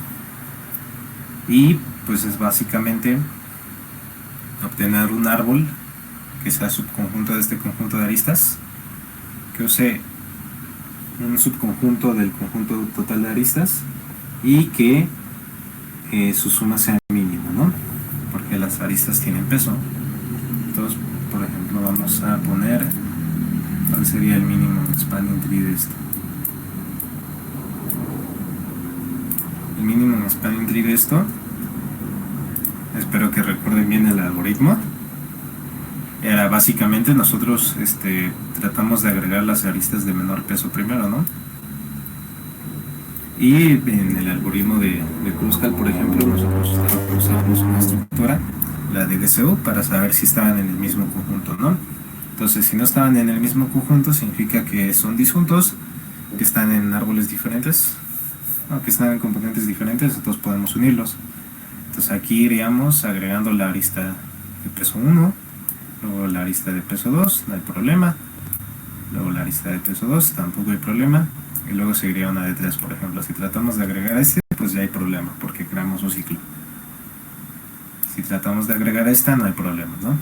y pues es básicamente obtener un árbol que sea subconjunto de este conjunto de aristas, que use un subconjunto del conjunto total de aristas y que su suma sea mínima, ¿no? Porque las aristas tienen peso. Entonces, por ejemplo, vamos a poner ¿cuál sería el mínimo spanning tree de esto? El mínimo spanning tree de esto, espero que recuerden bien el algoritmo, era básicamente nosotros tratamos de agregar las aristas de menor peso primero, ¿no? Y en el algoritmo de Kruskal, por ejemplo, nosotros usamos una estructura, la de DCO, para saber si estaban en el mismo conjunto, ¿no? Entonces, si no estaban en el mismo conjunto, significa que son disjuntos, que están en árboles diferentes, ¿no? Que están en componentes diferentes, entonces podemos unirlos. Entonces aquí iríamos agregando la arista de peso 1, luego la arista de peso 2, no hay problema, luego la arista de peso 2, tampoco hay problema, y luego seguiría una de 3, por ejemplo. Si tratamos de agregar pues ya hay problema, porque creamos un ciclo. Si tratamos de agregar esta, no hay problema, ¿no?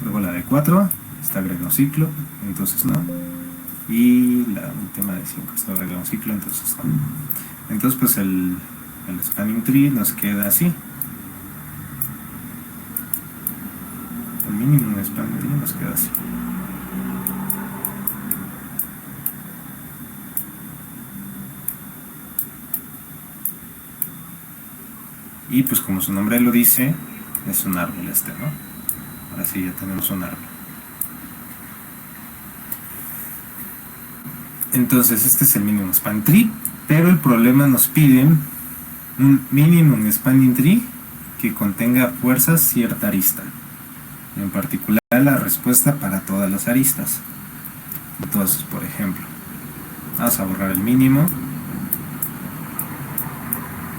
Luego la de 4, está agregado un ciclo, entonces no. Y la última de 5 está agregado un ciclo, entonces no. Entonces pues el spanning tree nos queda así. El mínimo spanning tree nos queda así. Y pues como su nombre lo dice, es un árbol ¿no? Ahora sí ya tenemos un árbol. Entonces este es el minimum spanning tree, pero el problema nos pide un minimum spanning tree que contenga fuerzas cierta arista, en particular la respuesta para todas las aristas. Entonces, por ejemplo, vamos a borrar el mínimo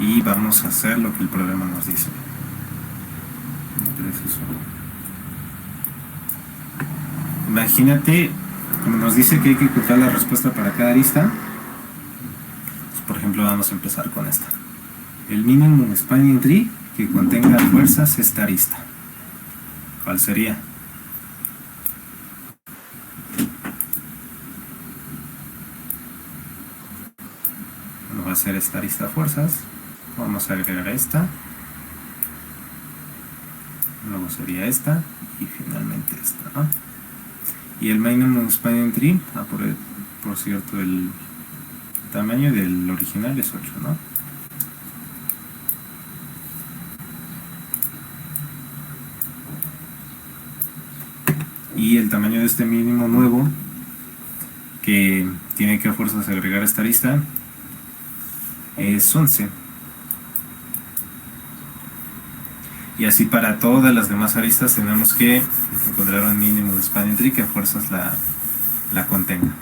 y vamos a hacer lo que el problema nos dice. Imagínate, como nos dice que hay que encontrar la respuesta para cada arista, pues por ejemplo vamos a empezar con esta. El minimum spanning tree que contenga fuerzas esta arista. ¿Cuál sería? Bueno, va a ser esta arista fuerzas. Vamos a agregar esta. Luego sería esta. Y finalmente esta, ¿no? Y el minimum spanning tree, por cierto, el tamaño del original es 8, ¿no? Y el tamaño de este mínimo nuevo, que tiene que a fuerzas agregar esta arista, es 11. Y así para todas las demás aristas tenemos que encontrar un mínimo spanning tree que a fuerzas la contenga.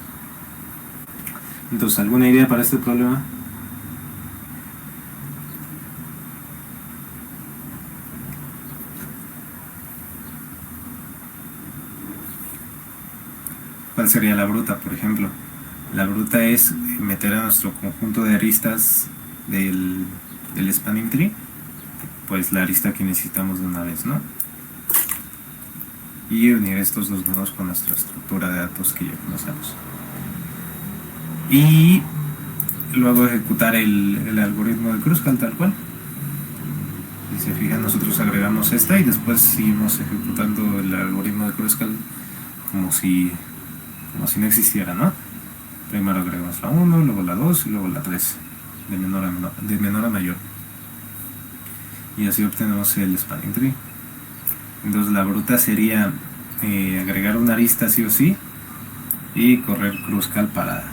Entonces, ¿alguna idea para este problema? ¿Cuál sería la bruta, por ejemplo? La bruta es meter a nuestro conjunto de aristas del spanning tree pues la arista que necesitamos de una vez, ¿no? y unir estos dos nodos con nuestra estructura de datos que ya conocemos. Y luego ejecutar el algoritmo de Kruskal tal cual. Si se fijan, nosotros agregamos esta y después seguimos ejecutando el algoritmo de Kruskal como si no existiera, ¿no? Primero agregamos la 1, luego la 2 y luego la 3, de menor a mayor. Y así obtenemos el spanning tree. Entonces la bruta sería agregar una arista sí o sí y correr Kruskal para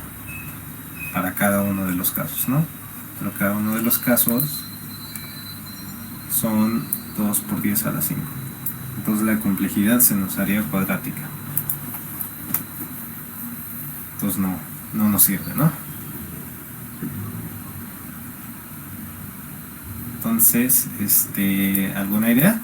cada uno de los casos, ¿no? Pero cada uno de los casos son 2 por 10 a la 5. Entonces la complejidad se nos haría cuadrática. Entonces no nos sirve, ¿no? Entonces, ¿alguna idea?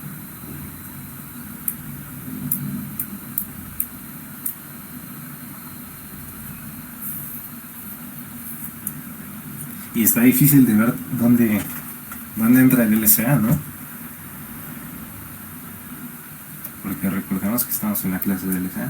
Y está difícil de ver dónde entra el LCA, ¿no? Porque recordemos que estamos en la clase de LCA.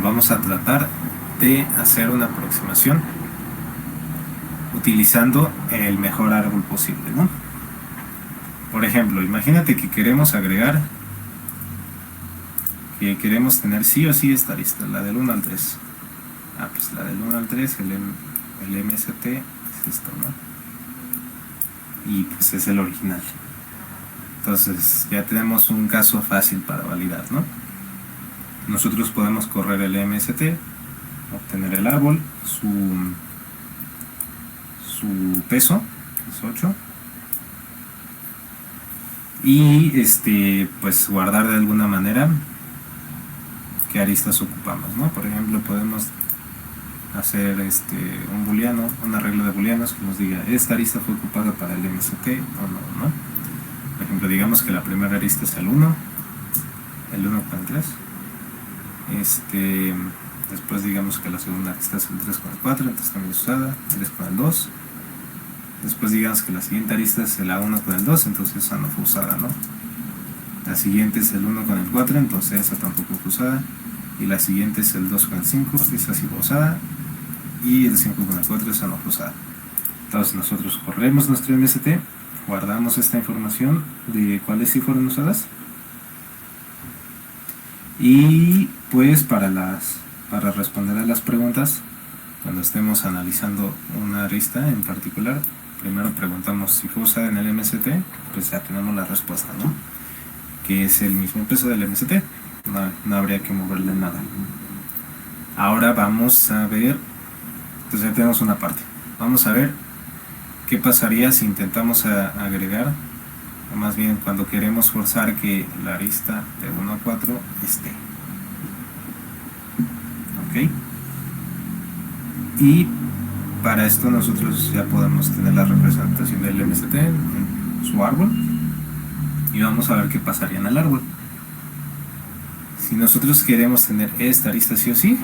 Vamos a tratar de hacer una aproximación utilizando el mejor árbol posible, ¿no? Por ejemplo, imagínate que queremos tener sí o sí esta lista, la del 1 al 3. Pues la del 1 al 3, el MST es esto, ¿no? Y pues es el original. Entonces ya tenemos un caso fácil para validar, ¿no? Nosotros podemos correr el MST, obtener el árbol, su peso, que es 8, y pues guardar de alguna manera qué aristas ocupamos, ¿no? Por ejemplo, podemos hacer un booleano, un arreglo de booleanos que nos diga esta arista fue ocupada para el MST o no. Por ejemplo, digamos que la primera arista es el 1 con el 3. Después digamos que la segunda arista es el 3 con el 4, entonces también es usada, 3 con el 2. Después digamos que la siguiente arista es la 1 con el 2, entonces esa no fue usada, ¿no? La siguiente es el 1 con el 4, entonces esa tampoco fue usada. Y la siguiente es el 2 con el 5, esa sí fue usada. Y el 5 con el 4, esa no fue usada. Entonces nosotros corremos nuestro MST, guardamos esta información de cuáles sí fueron usadas. Y pues para responder a las preguntas, cuando estemos analizando una arista en particular, primero preguntamos si fue usada en el MST, pues ya tenemos la respuesta, ¿no? Que es el mismo peso del MST, no habría que moverle nada. Ahora vamos a ver, entonces ya tenemos una parte, vamos a ver qué pasaría si intentamos agregar, o más bien cuando queremos forzar que la arista de 1 a 4 esté. ¿Ok? Y para esto nosotros ya podemos tener la representación del MST en su árbol y vamos a ver qué pasaría en el árbol. Si nosotros queremos tener esta arista sí o sí,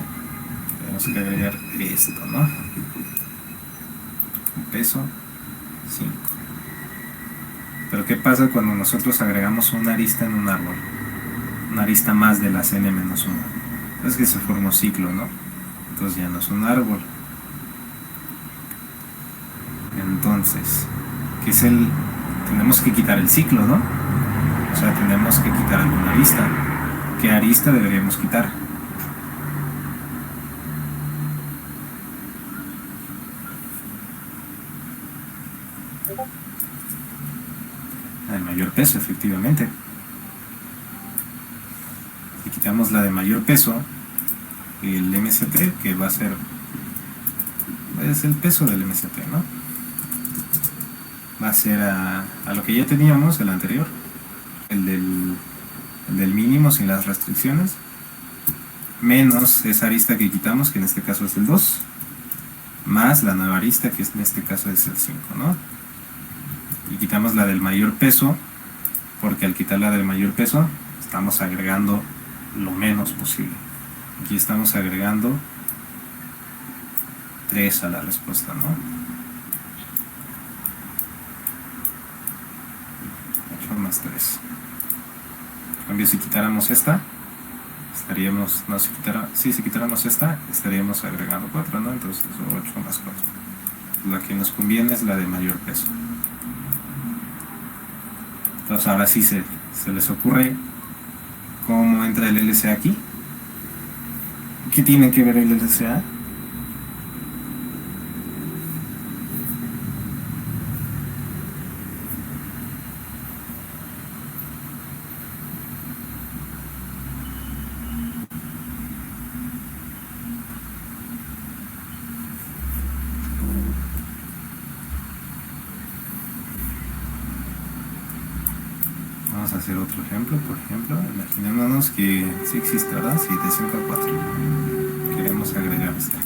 tenemos que agregar esto, ¿no? Peso 5. Pero ¿qué pasa cuando nosotros agregamos una arista en un árbol? Una arista más de las n-1. Es que se forma un ciclo, ¿no? Entonces ya no es un árbol. Entonces, ¿qué es tenemos que quitar el ciclo, ¿no? O sea, tenemos que quitar alguna arista. ¿Qué arista deberíamos quitar? El mayor peso, efectivamente. Si quitamos la de mayor peso, el MST, que va a ser pues, el peso del MST, ¿no? Va a ser a lo que ya teníamos, el anterior, el del mínimo sin las restricciones, menos esa arista que quitamos, que en este caso es el 2, más la nueva arista, que en este caso es el 5, ¿no? Y quitamos la del mayor peso, porque al quitar la del mayor peso, estamos agregando lo menos posible. Aquí estamos agregando 3 a la respuesta, ¿no? 8 más 3. En cambio, si quitáramos esta, estaríamos, no, si quitáramos esta, estaríamos agregando 4, ¿no? Entonces 8 más 4. La que nos conviene es la de mayor peso. Entonces ahora sí se les ocurre cómo entra el LCA aquí. ¿Qué tiene que ver el LCA? Vamos a hacer otro ejemplo. Por ejemplo, imaginémonos que sí existe, ¿verdad? 7, 5, 4. Queremos agregar esta.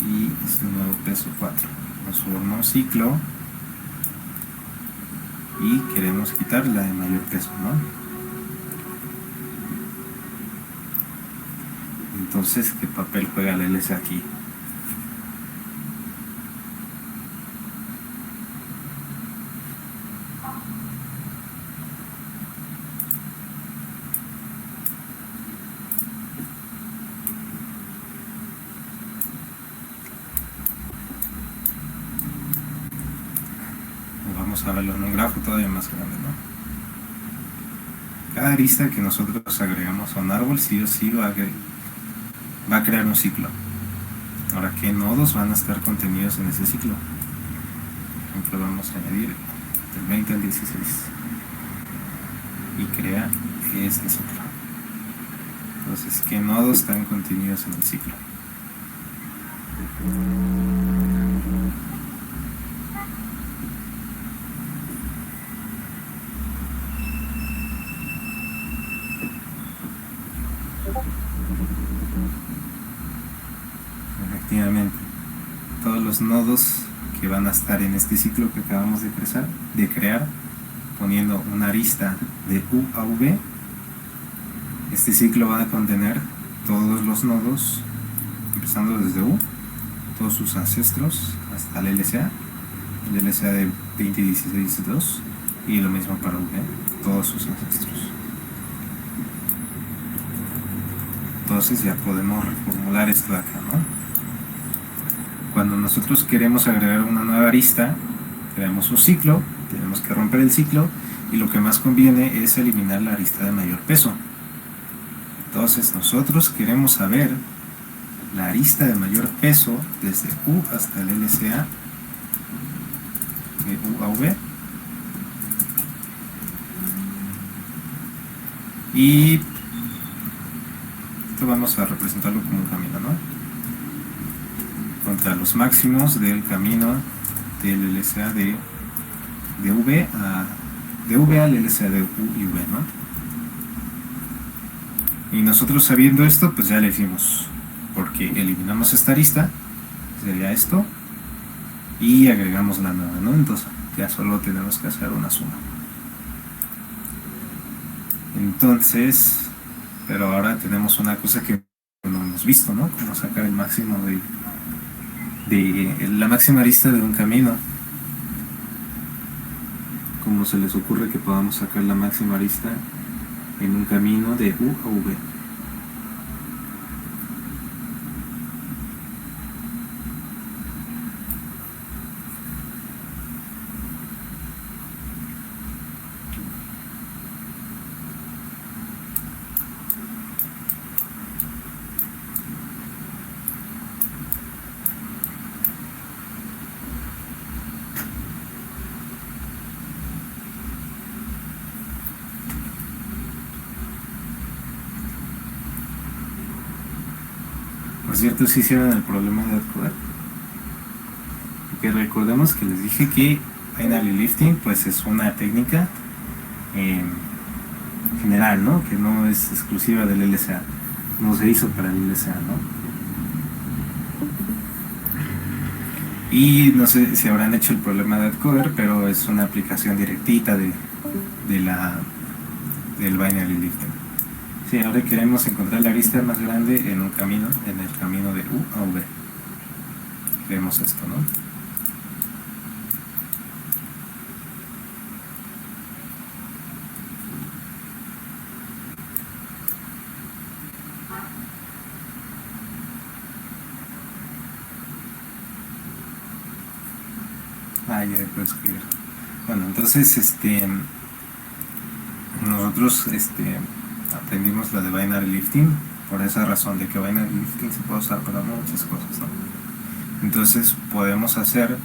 Y es un nuevo peso 4. Nos forma un ciclo. Y queremos quitar la de mayor peso, ¿no? Entonces, ¿qué papel juega la LC aquí? Vamos a verlo en un grafo todavía más grande, ¿no? Cada arista que nosotros agregamos a un árbol sí o sí va a crear un ciclo. Ahora, ¿qué nodos van a estar contenidos en ese ciclo? Por ejemplo, vamos a añadir del 20 al 16 y crea este ciclo. Entonces, ¿qué nodos están contenidos en el ciclo? Efectivamente, todos los nodos que van a estar en este ciclo que acabamos de crear, poniendo una arista de U a V, este ciclo va a contener todos los nodos, empezando desde U, todos sus ancestros, hasta el LCA de 20, 16, 2, y lo mismo para V, todos sus ancestros. Entonces ya podemos reformular esto de acá, ¿no? Cuando nosotros queremos agregar una nueva arista, creamos un ciclo, tenemos que romper el ciclo, y lo que más conviene es eliminar la arista de mayor peso. Entonces nosotros queremos saber la arista de mayor peso desde U hasta el LCA de U a V, y esto vamos a representarlo como un camino, ¿no? Contra los máximos del camino del LCA de V al LCA de U y V, ¿no? Y nosotros sabiendo esto, pues ya le decimos, porque eliminamos esta arista, sería esto, y agregamos la nueva, ¿no? Entonces ya solo tenemos que hacer una suma. Entonces, pero ahora tenemos una cosa que no hemos visto, ¿no? Como sacar el máximo de la máxima arista de un camino. ¿Cómo se les ocurre que podamos sacar la máxima arista en un camino de U a V? Por cierto, sí hicieron el problema de Adcoder. Porque recordemos que les dije que binary lifting pues es una técnica general, ¿no? Que no es exclusiva del LSA, no se hizo para el LSA, ¿no? Y no sé si habrán hecho el problema de Adcoder, pero es una aplicación directita del binary lifting. Sí, ahora queremos encontrar la arista más grande en un camino, en el camino de U a V. Vemos esto, ¿no? Ya puedo escribir. Bueno, entonces nosotros aprendimos la de binary lifting por esa razón de que binary lifting se puede usar para muchas cosas, ¿no? Entonces podemos hacer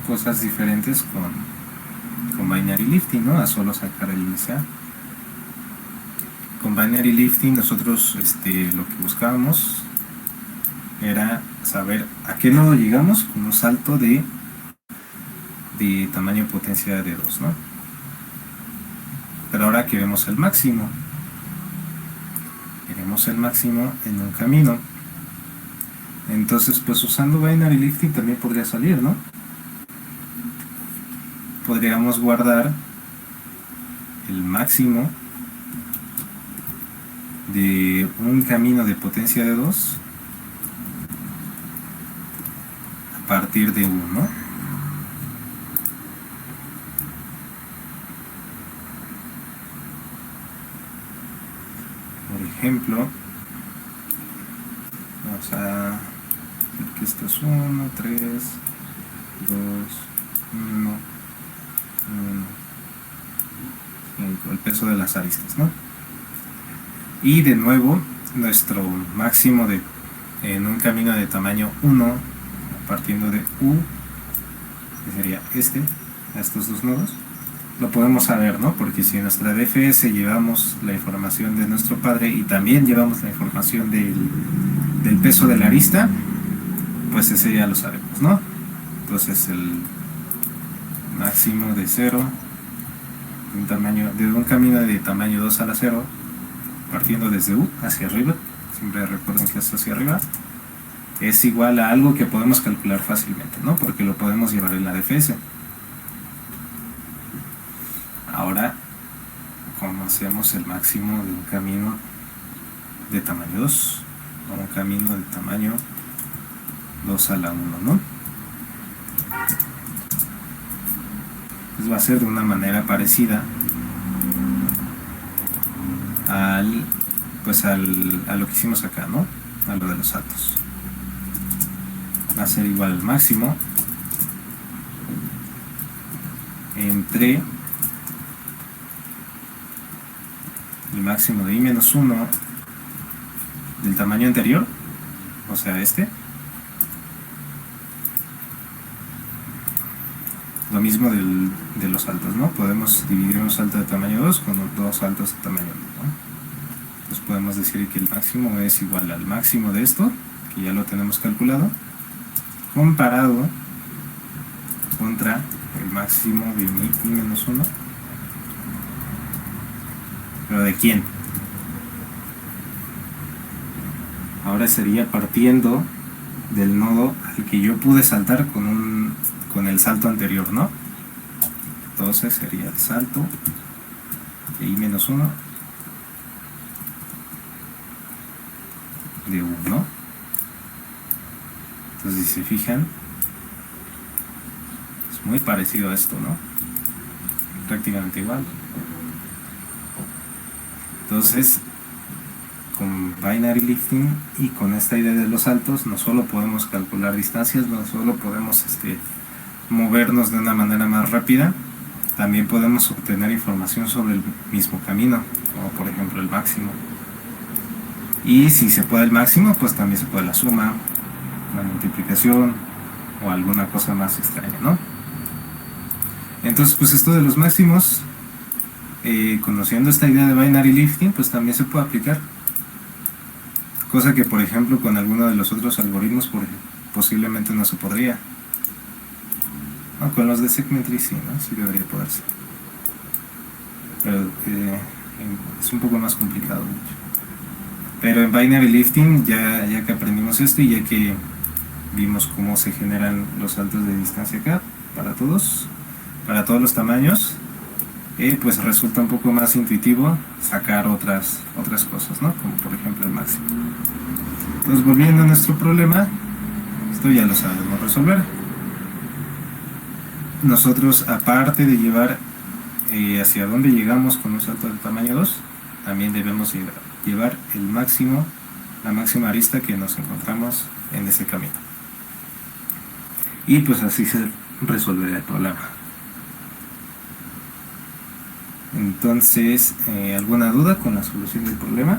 cosas diferentes con binary lifting, ¿no? A solo sacar el LSA. Con binary lifting nosotros lo que buscábamos era saber a qué nodo llegamos con un salto de tamaño potencia de 2, ¿no? Pero ahora queremos el máximo. Queremos el máximo en un camino. Entonces, pues usando binary lifting también podría salir, ¿no? Podríamos guardar el máximo de un camino de potencia de 2 a partir de 1. Por ejemplo, vamos a ver que esto es 1, 3, 2, 1, 1, 5, el peso de las aristas, ¿no? Y de nuevo, nuestro máximo en un camino de tamaño 1, partiendo de U, que sería a estos dos nodos, lo podemos saber, ¿no? Porque si en nuestra DFS llevamos la información de nuestro padre y también llevamos la información del peso de la arista, pues ese ya lo sabemos, ¿no? Entonces el máximo de 0 de un camino de tamaño 2 a la 0, partiendo desde U hacia arriba, siempre recuerden que es hacia arriba, es igual a algo que podemos calcular fácilmente, ¿no? Porque lo podemos llevar en la DFS. Ahora conocemos el máximo de un camino de tamaño 2 o un camino de tamaño 2 a la 1, ¿no? Pues va a ser de una manera parecida a lo que hicimos acá, ¿no? A lo de los saltos. Va a ser igual al máximo entre el máximo de I-1 del tamaño anterior, o sea lo mismo de los saltos, ¿no? Podemos dividir un salto de tamaño 2 con dos saltos de tamaño 1, ¿no? Entonces podemos decir que el máximo es igual al máximo de esto, que ya lo tenemos calculado, comparado contra el máximo de I-1. ¿Pero de quién? Ahora sería partiendo del nodo al que yo pude saltar con el salto anterior, ¿no? Entonces sería el salto de I-1 de 1. Entonces, si se fijan, es muy parecido a esto, ¿no? Prácticamente igual. Entonces, con binary lifting y con esta idea de los saltos, no solo podemos calcular distancias, no solo podemos movernos de una manera más rápida, también podemos obtener información sobre el mismo camino, como por ejemplo el máximo. Y si se puede el máximo, pues también se puede la suma, la multiplicación o alguna cosa más extraña, ¿no? Entonces, pues esto de los máximos, conociendo esta idea de binary lifting, pues también se puede aplicar, cosa que por ejemplo con alguno de los otros algoritmos posiblemente no se podría. Con los de segmentry sí, ¿no? Sí debería poderse, pero es un poco más complicado. Pero en Binary Lifting, ya que aprendimos esto y ya que vimos cómo se generan los saltos de distancia acá, para todos los tamaños, pues resulta un poco más intuitivo sacar otras cosas, ¿no? Como por ejemplo el máximo. Entonces, volviendo a nuestro problema, esto ya lo sabemos resolver. Nosotros, aparte de llevar hacia dónde llegamos con un salto de tamaño 2, también debemos llevar el máximo, la máxima arista que nos encontramos en ese camino. Y pues así se resolvería el problema. Entonces, ¿alguna duda con la solución del problema?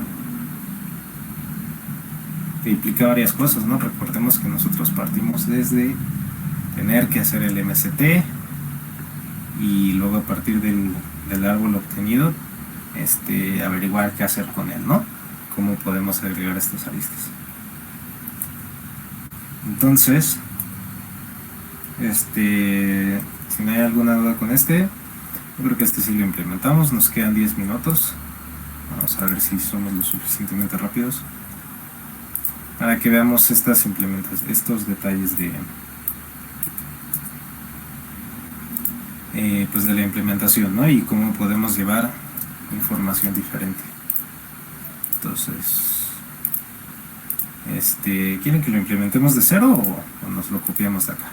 Que implica varias cosas, ¿no? Recordemos que nosotros partimos desde tener que hacer el MST y luego a partir del árbol obtenido averiguar qué hacer con él, ¿no? Cómo podemos agregar estas aristas. Entonces, si no hay alguna duda con yo creo que sí lo implementamos. Nos quedan 10 minutos. Vamos a ver si somos lo suficientemente rápidos para que veamos estos detalles pues de la implementación, ¿no? Y cómo podemos llevar información diferente. Entonces, ¿quieren que lo implementemos de cero o nos lo copiamos de acá?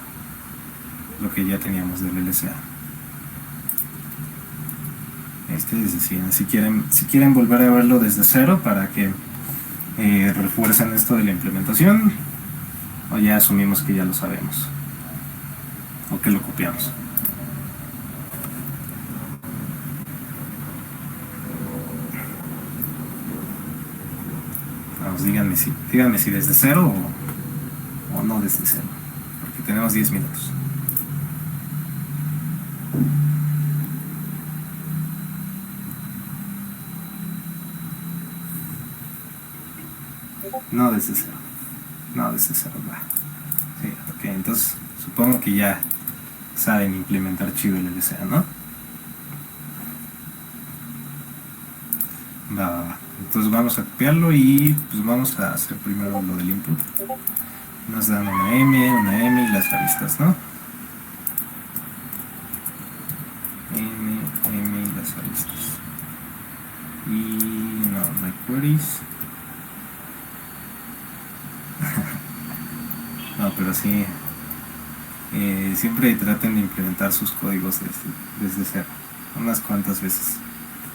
Lo que ya teníamos del LSA. Deciden si quieren volver a verlo desde cero para que refuercen esto de la implementación, o ya asumimos que ya lo sabemos o que lo copiamos. Vamos, díganme si desde cero o no desde cero, porque tenemos 10 minutos. No desde cero. Va. Sí, ok, entonces supongo que ya saben implementar chido el LSA, ¿no? Va. Entonces vamos a copiarlo y pues vamos a hacer primero lo del input. Nos dan una M y las aristas, ¿no? M y las aristas. Y no hay queries. No, pero sí, siempre traten de implementar sus códigos desde cero, unas cuantas veces.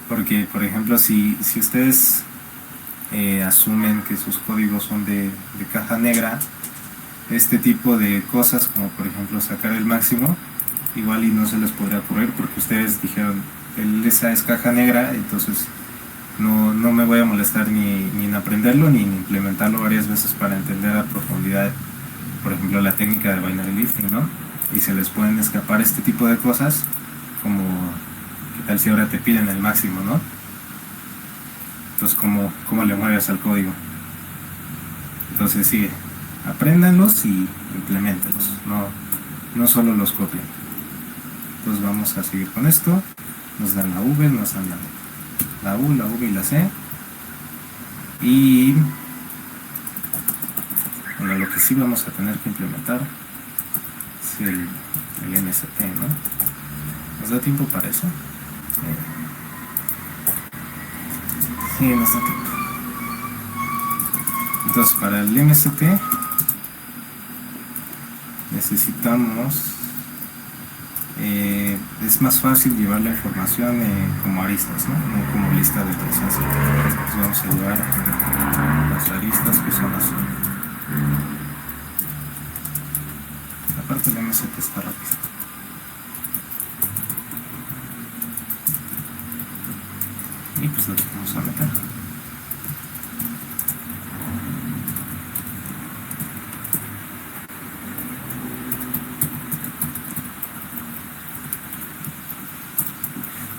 Porque, por ejemplo, si ustedes asumen que sus códigos son de caja negra, este tipo de cosas, como por ejemplo sacar el máximo, igual y no se les podría ocurrir porque ustedes dijeron, esa es caja negra, entonces no me voy a molestar ni en aprenderlo ni en implementarlo varias veces para entender a profundidad, por ejemplo, la técnica de Binary Lifting, ¿no? Y se les pueden escapar este tipo de cosas, como ¿qué tal si ahora te piden el máximo, ¿no? Entonces, ¿cómo le mueves al código? Entonces sí, apréndanlos y implementenlos, no solo los copien. Entonces vamos a seguir con esto. Nos dan la V, nos dan la U, la V y la C. Y bueno, lo que sí vamos a tener que implementar es el MST, ¿no? ¿Nos da tiempo para eso? Sí, nos da tiempo. Entonces, para el MST necesitamos, es más fácil llevar la información como aristas, no como lista de presencia. Entonces vamos a llevar las aristas que son así. Aparte el MST está rápido. Y pues lo vamos a meter.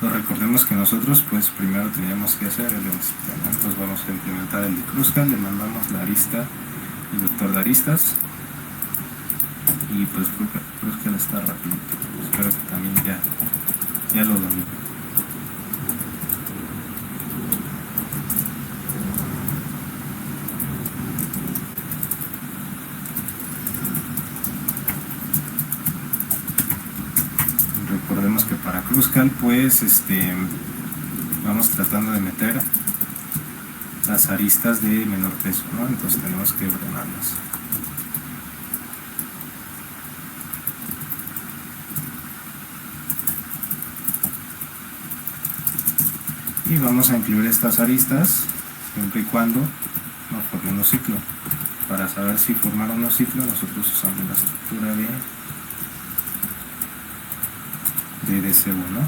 Recordemos que nosotros pues primero teníamos que hacer el MST, ¿no? Entonces vamos a implementar el de Kruskal, le mandamos la arista, el vector de aristas, y pues Kruskal está rápido. Espero que también ya lo domine. que para Kruskal pues vamos tratando de meter las aristas de menor peso, ¿no? Entonces tenemos que ordenarlas. Y vamos a incluir estas aristas siempre y cuando no formen un ciclo. Para saber si formaron un ciclo, nosotros usamos la estructura de DCU, ¿no?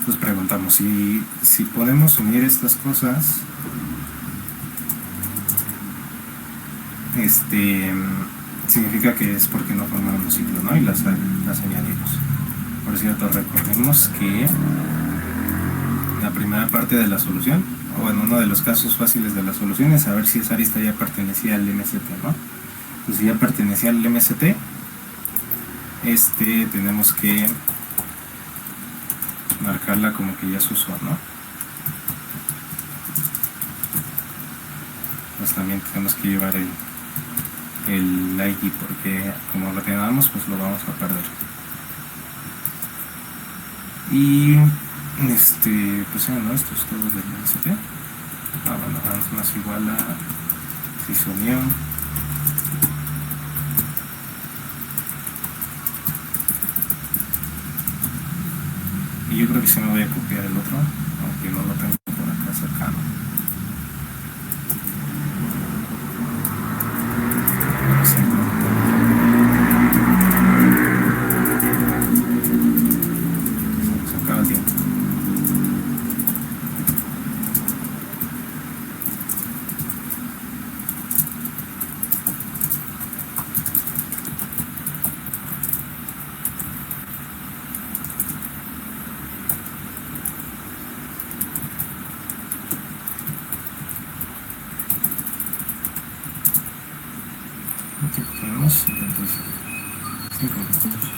Pues preguntamos si podemos unir estas cosas, significa que es porque no formaron un ciclo, ¿no? Y las añadimos. Por cierto, recordemos que la primera parte de la solución, o bueno, uno de los casos fáciles de la solución es saber si esa arista ya pertenecía al MST, ¿no? Pues si ya pertenecía al MST, tenemos que marcarla como que ya se usó, ¿no? Pues también tenemos que llevar el ID, porque como lo tenemos pues lo vamos a perder. Y pues bueno, esto es todo del MST. Bueno, vamos más igual a si se unió. Y yo creo que se me voy a copiar el otro, aunque no lo tengo por acá cercano. Se acaba el tiempo. Aquí tenemos 55 minutos.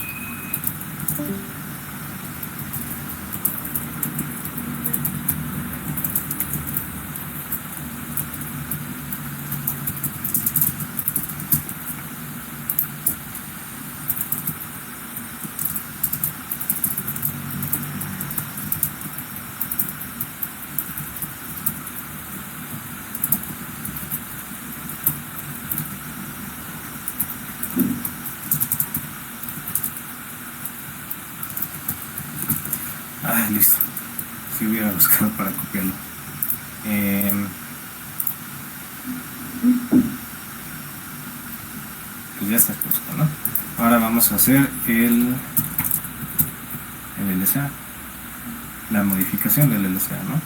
Listo. Si hubiera buscado para copiarlo. Pues ya está puesto, ¿no? Ahora vamos a hacer el LSA, la modificación del LSA, ¿no?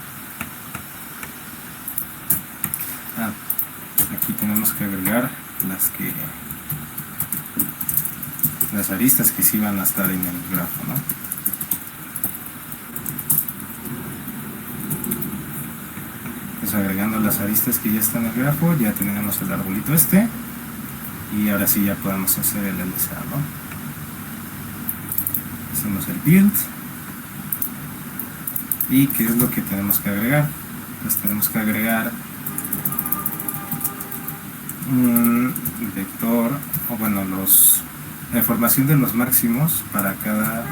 Aquí tenemos que agregar las aristas que sí van a estar en el grafo, ¿no? Agregando las aristas que ya están en el grafo, ya tenemos el arbolito y ahora sí ya podemos hacer el LSA, ¿no? Hacemos el build y ¿qué es lo que tenemos que agregar? Pues tenemos que agregar un vector, o bueno, la información de los máximos para cada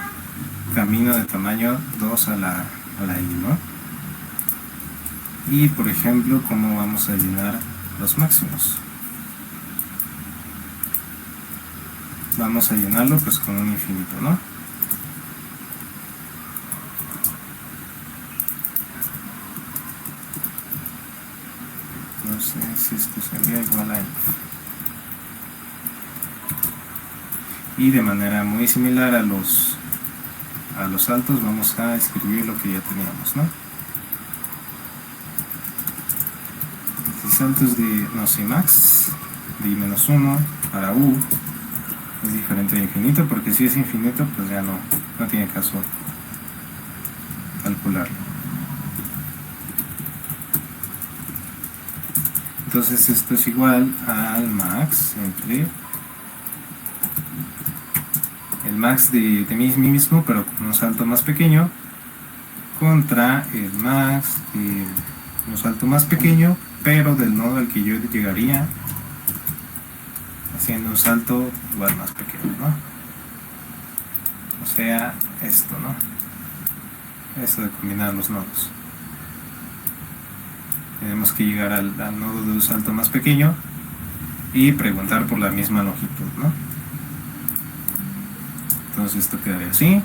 camino de tamaño 2 a la i, ¿no? Y por ejemplo, ¿cómo vamos a llenar los máximos? Vamos a llenarlo pues con un infinito, ¿no? No sé si esto sería igual a... Y de manera muy similar a los saltos vamos a escribir lo que ya teníamos, ¿no? Saltos de, no sé, max de i-1 para u es diferente de infinito, porque si es infinito pues ya no tiene caso calcularlo. Entonces esto es igual al max entre el max de mí mismo, pero con un salto más pequeño, contra el max un salto más pequeño, pero del nodo al que yo llegaría haciendo un salto igual más pequeño, ¿no? O sea, esto, ¿no? Esto de combinar los nodos. Tenemos que llegar al nodo de un salto más pequeño y preguntar por la misma longitud, ¿no? Entonces esto quedaría así.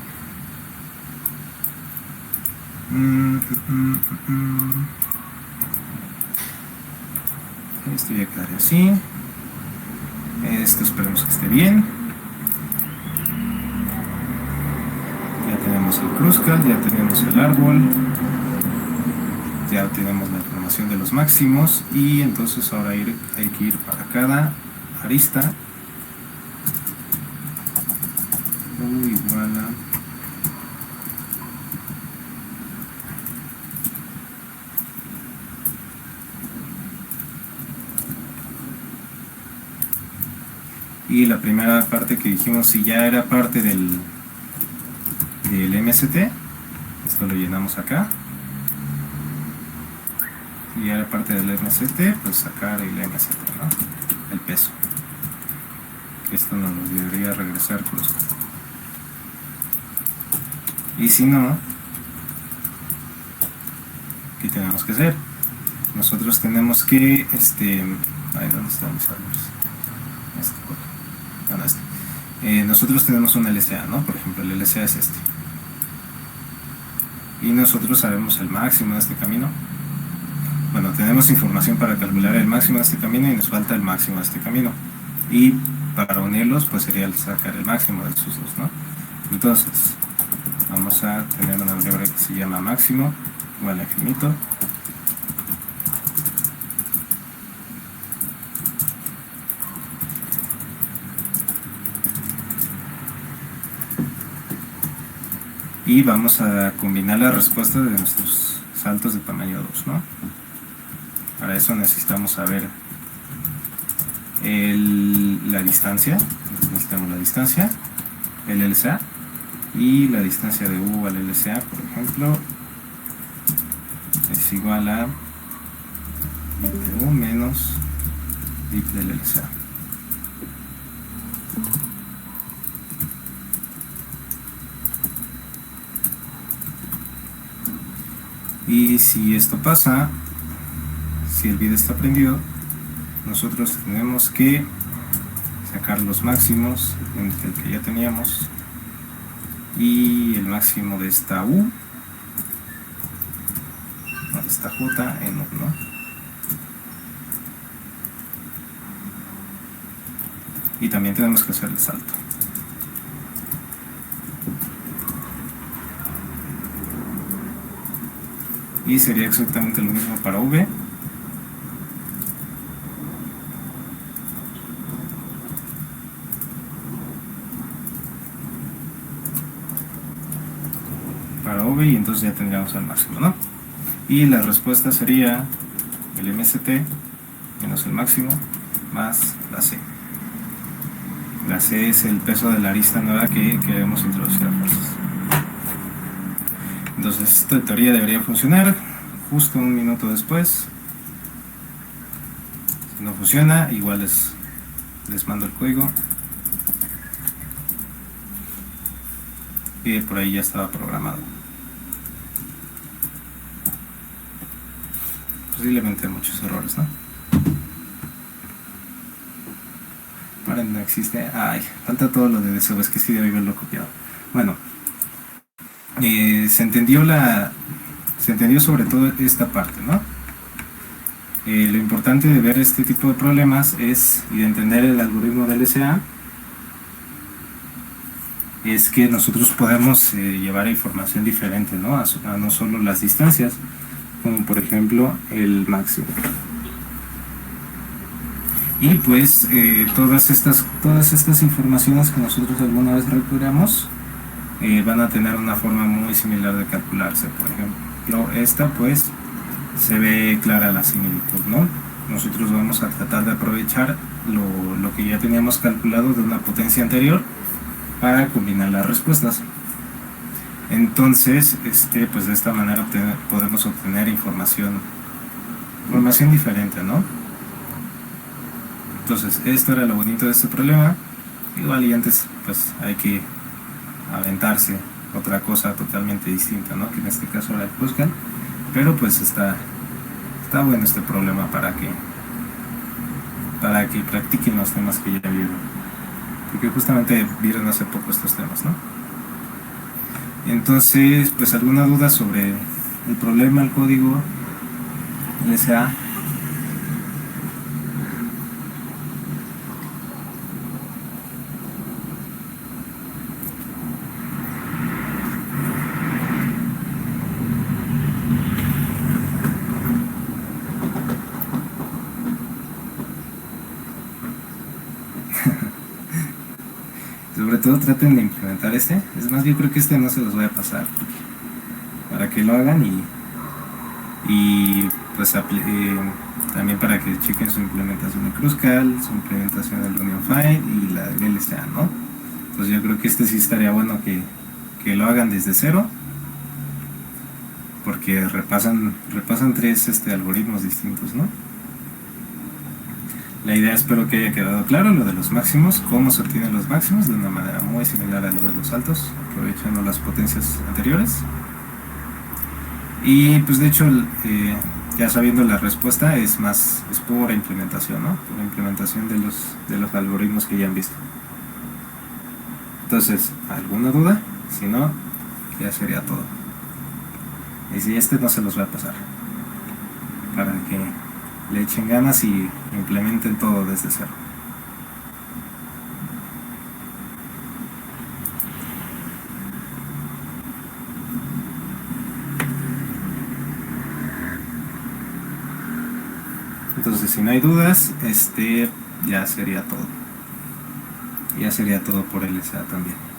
Esto ya quedaría así. Esto esperemos que esté bien. Ya tenemos el cruzcal, ya tenemos el árbol, ya tenemos la información de los máximos, y entonces ahora hay que ir para cada arista. Igual a y la primera parte que dijimos, si ya era parte del MST, esto lo llenamos acá. Si ya era parte del MST, pues sacar el MST, ¿no? El peso. Esto nos lo debería regresar cruz. Y si no, ¿qué tenemos que hacer? Nosotros tenemos que, ¿dónde están mis árboles? Nosotros tenemos un LSA, ¿no? Por ejemplo, el LSA es este. Y nosotros sabemos el máximo de este camino. Bueno, tenemos información para calcular el máximo de este camino y nos falta el máximo de este camino. Y para unirlos, pues sería el sacar el máximo de esos dos, ¿no? Entonces, vamos a tener una variable que se llama máximo igual a infinito. Y vamos a combinar la respuesta de nuestros saltos de tamaño 2, ¿no? Para eso necesitamos saber la distancia. Necesitamos la distancia, el LSA, y la distancia de U al LSA, por ejemplo, es igual a dip de U menos dip del LSA. Y si esto pasa, si el video está prendido, nosotros tenemos que sacar los máximos entre el que ya teníamos y el máximo de esta U, de esta J en U, ¿no? Y también tenemos que hacer el salto. Y sería exactamente lo mismo para V. Para V, y entonces ya tendríamos el máximo, ¿no? Y la respuesta sería el MST menos el máximo más la C. La C es el peso de la arista nueva que queremos introducir a fuerzas. Entonces esta teoría debería funcionar justo un minuto después. Si no funciona, igual les mando el código. Y por ahí ya estaba programado. Posiblemente muchos errores, ¿no? Ahora no existe. Ay, falta todo lo de eso, es que sí debe haberlo copiado. Bueno. Se entendió sobre todo esta parte, ¿no? Lo importante de ver este tipo de problemas es, y de entender el algoritmo del LSA, es que nosotros podemos llevar información diferente, ¿no? A no solo las distancias, como por ejemplo el máximo. Y pues todas estas informaciones que nosotros alguna vez recurrimos van a tener una forma muy similar de calcularse. Por ejemplo, esta pues se ve clara la similitud, ¿no? Nosotros vamos a tratar de aprovechar lo que ya teníamos calculado de una potencia anterior para combinar las respuestas. Entonces, pues de esta manera podemos obtener información información diferente, ¿no? Entonces, esto era lo bonito de este problema. Igual y antes, pues hay que aventarse otra cosa totalmente distinta, ¿no? Que en este caso era el Cruzcal. Pero pues está bueno este problema para que practiquen los temas que ya vieron, porque justamente vieron hace poco estos temas, ¿no? Entonces, pues alguna duda sobre el problema, el código, LSA. Sobre todo traten de implementar este. Es más, yo creo que este no se los voy a pasar para que lo hagan y pues también para que chequen su implementación de Cruzcal, su implementación del Union Find y la del LSA, ¿no? Entonces yo creo que este sí estaría bueno que lo hagan desde cero, porque repasan tres algoritmos distintos, ¿no? La idea, espero que haya quedado claro lo de los máximos, cómo se obtienen los máximos de una manera muy similar a lo de los altos, aprovechando las potencias anteriores. Y pues de hecho, ya sabiendo la respuesta, es pura implementación, ¿no? Pura implementación de los algoritmos que ya han visto. Entonces, ¿alguna duda? Si no, ya sería todo. Y si no se los va a pasar, para que le echen ganas y implementen todo desde cero. Entonces, si no hay dudas, ya sería todo. Ya sería todo por LSA también.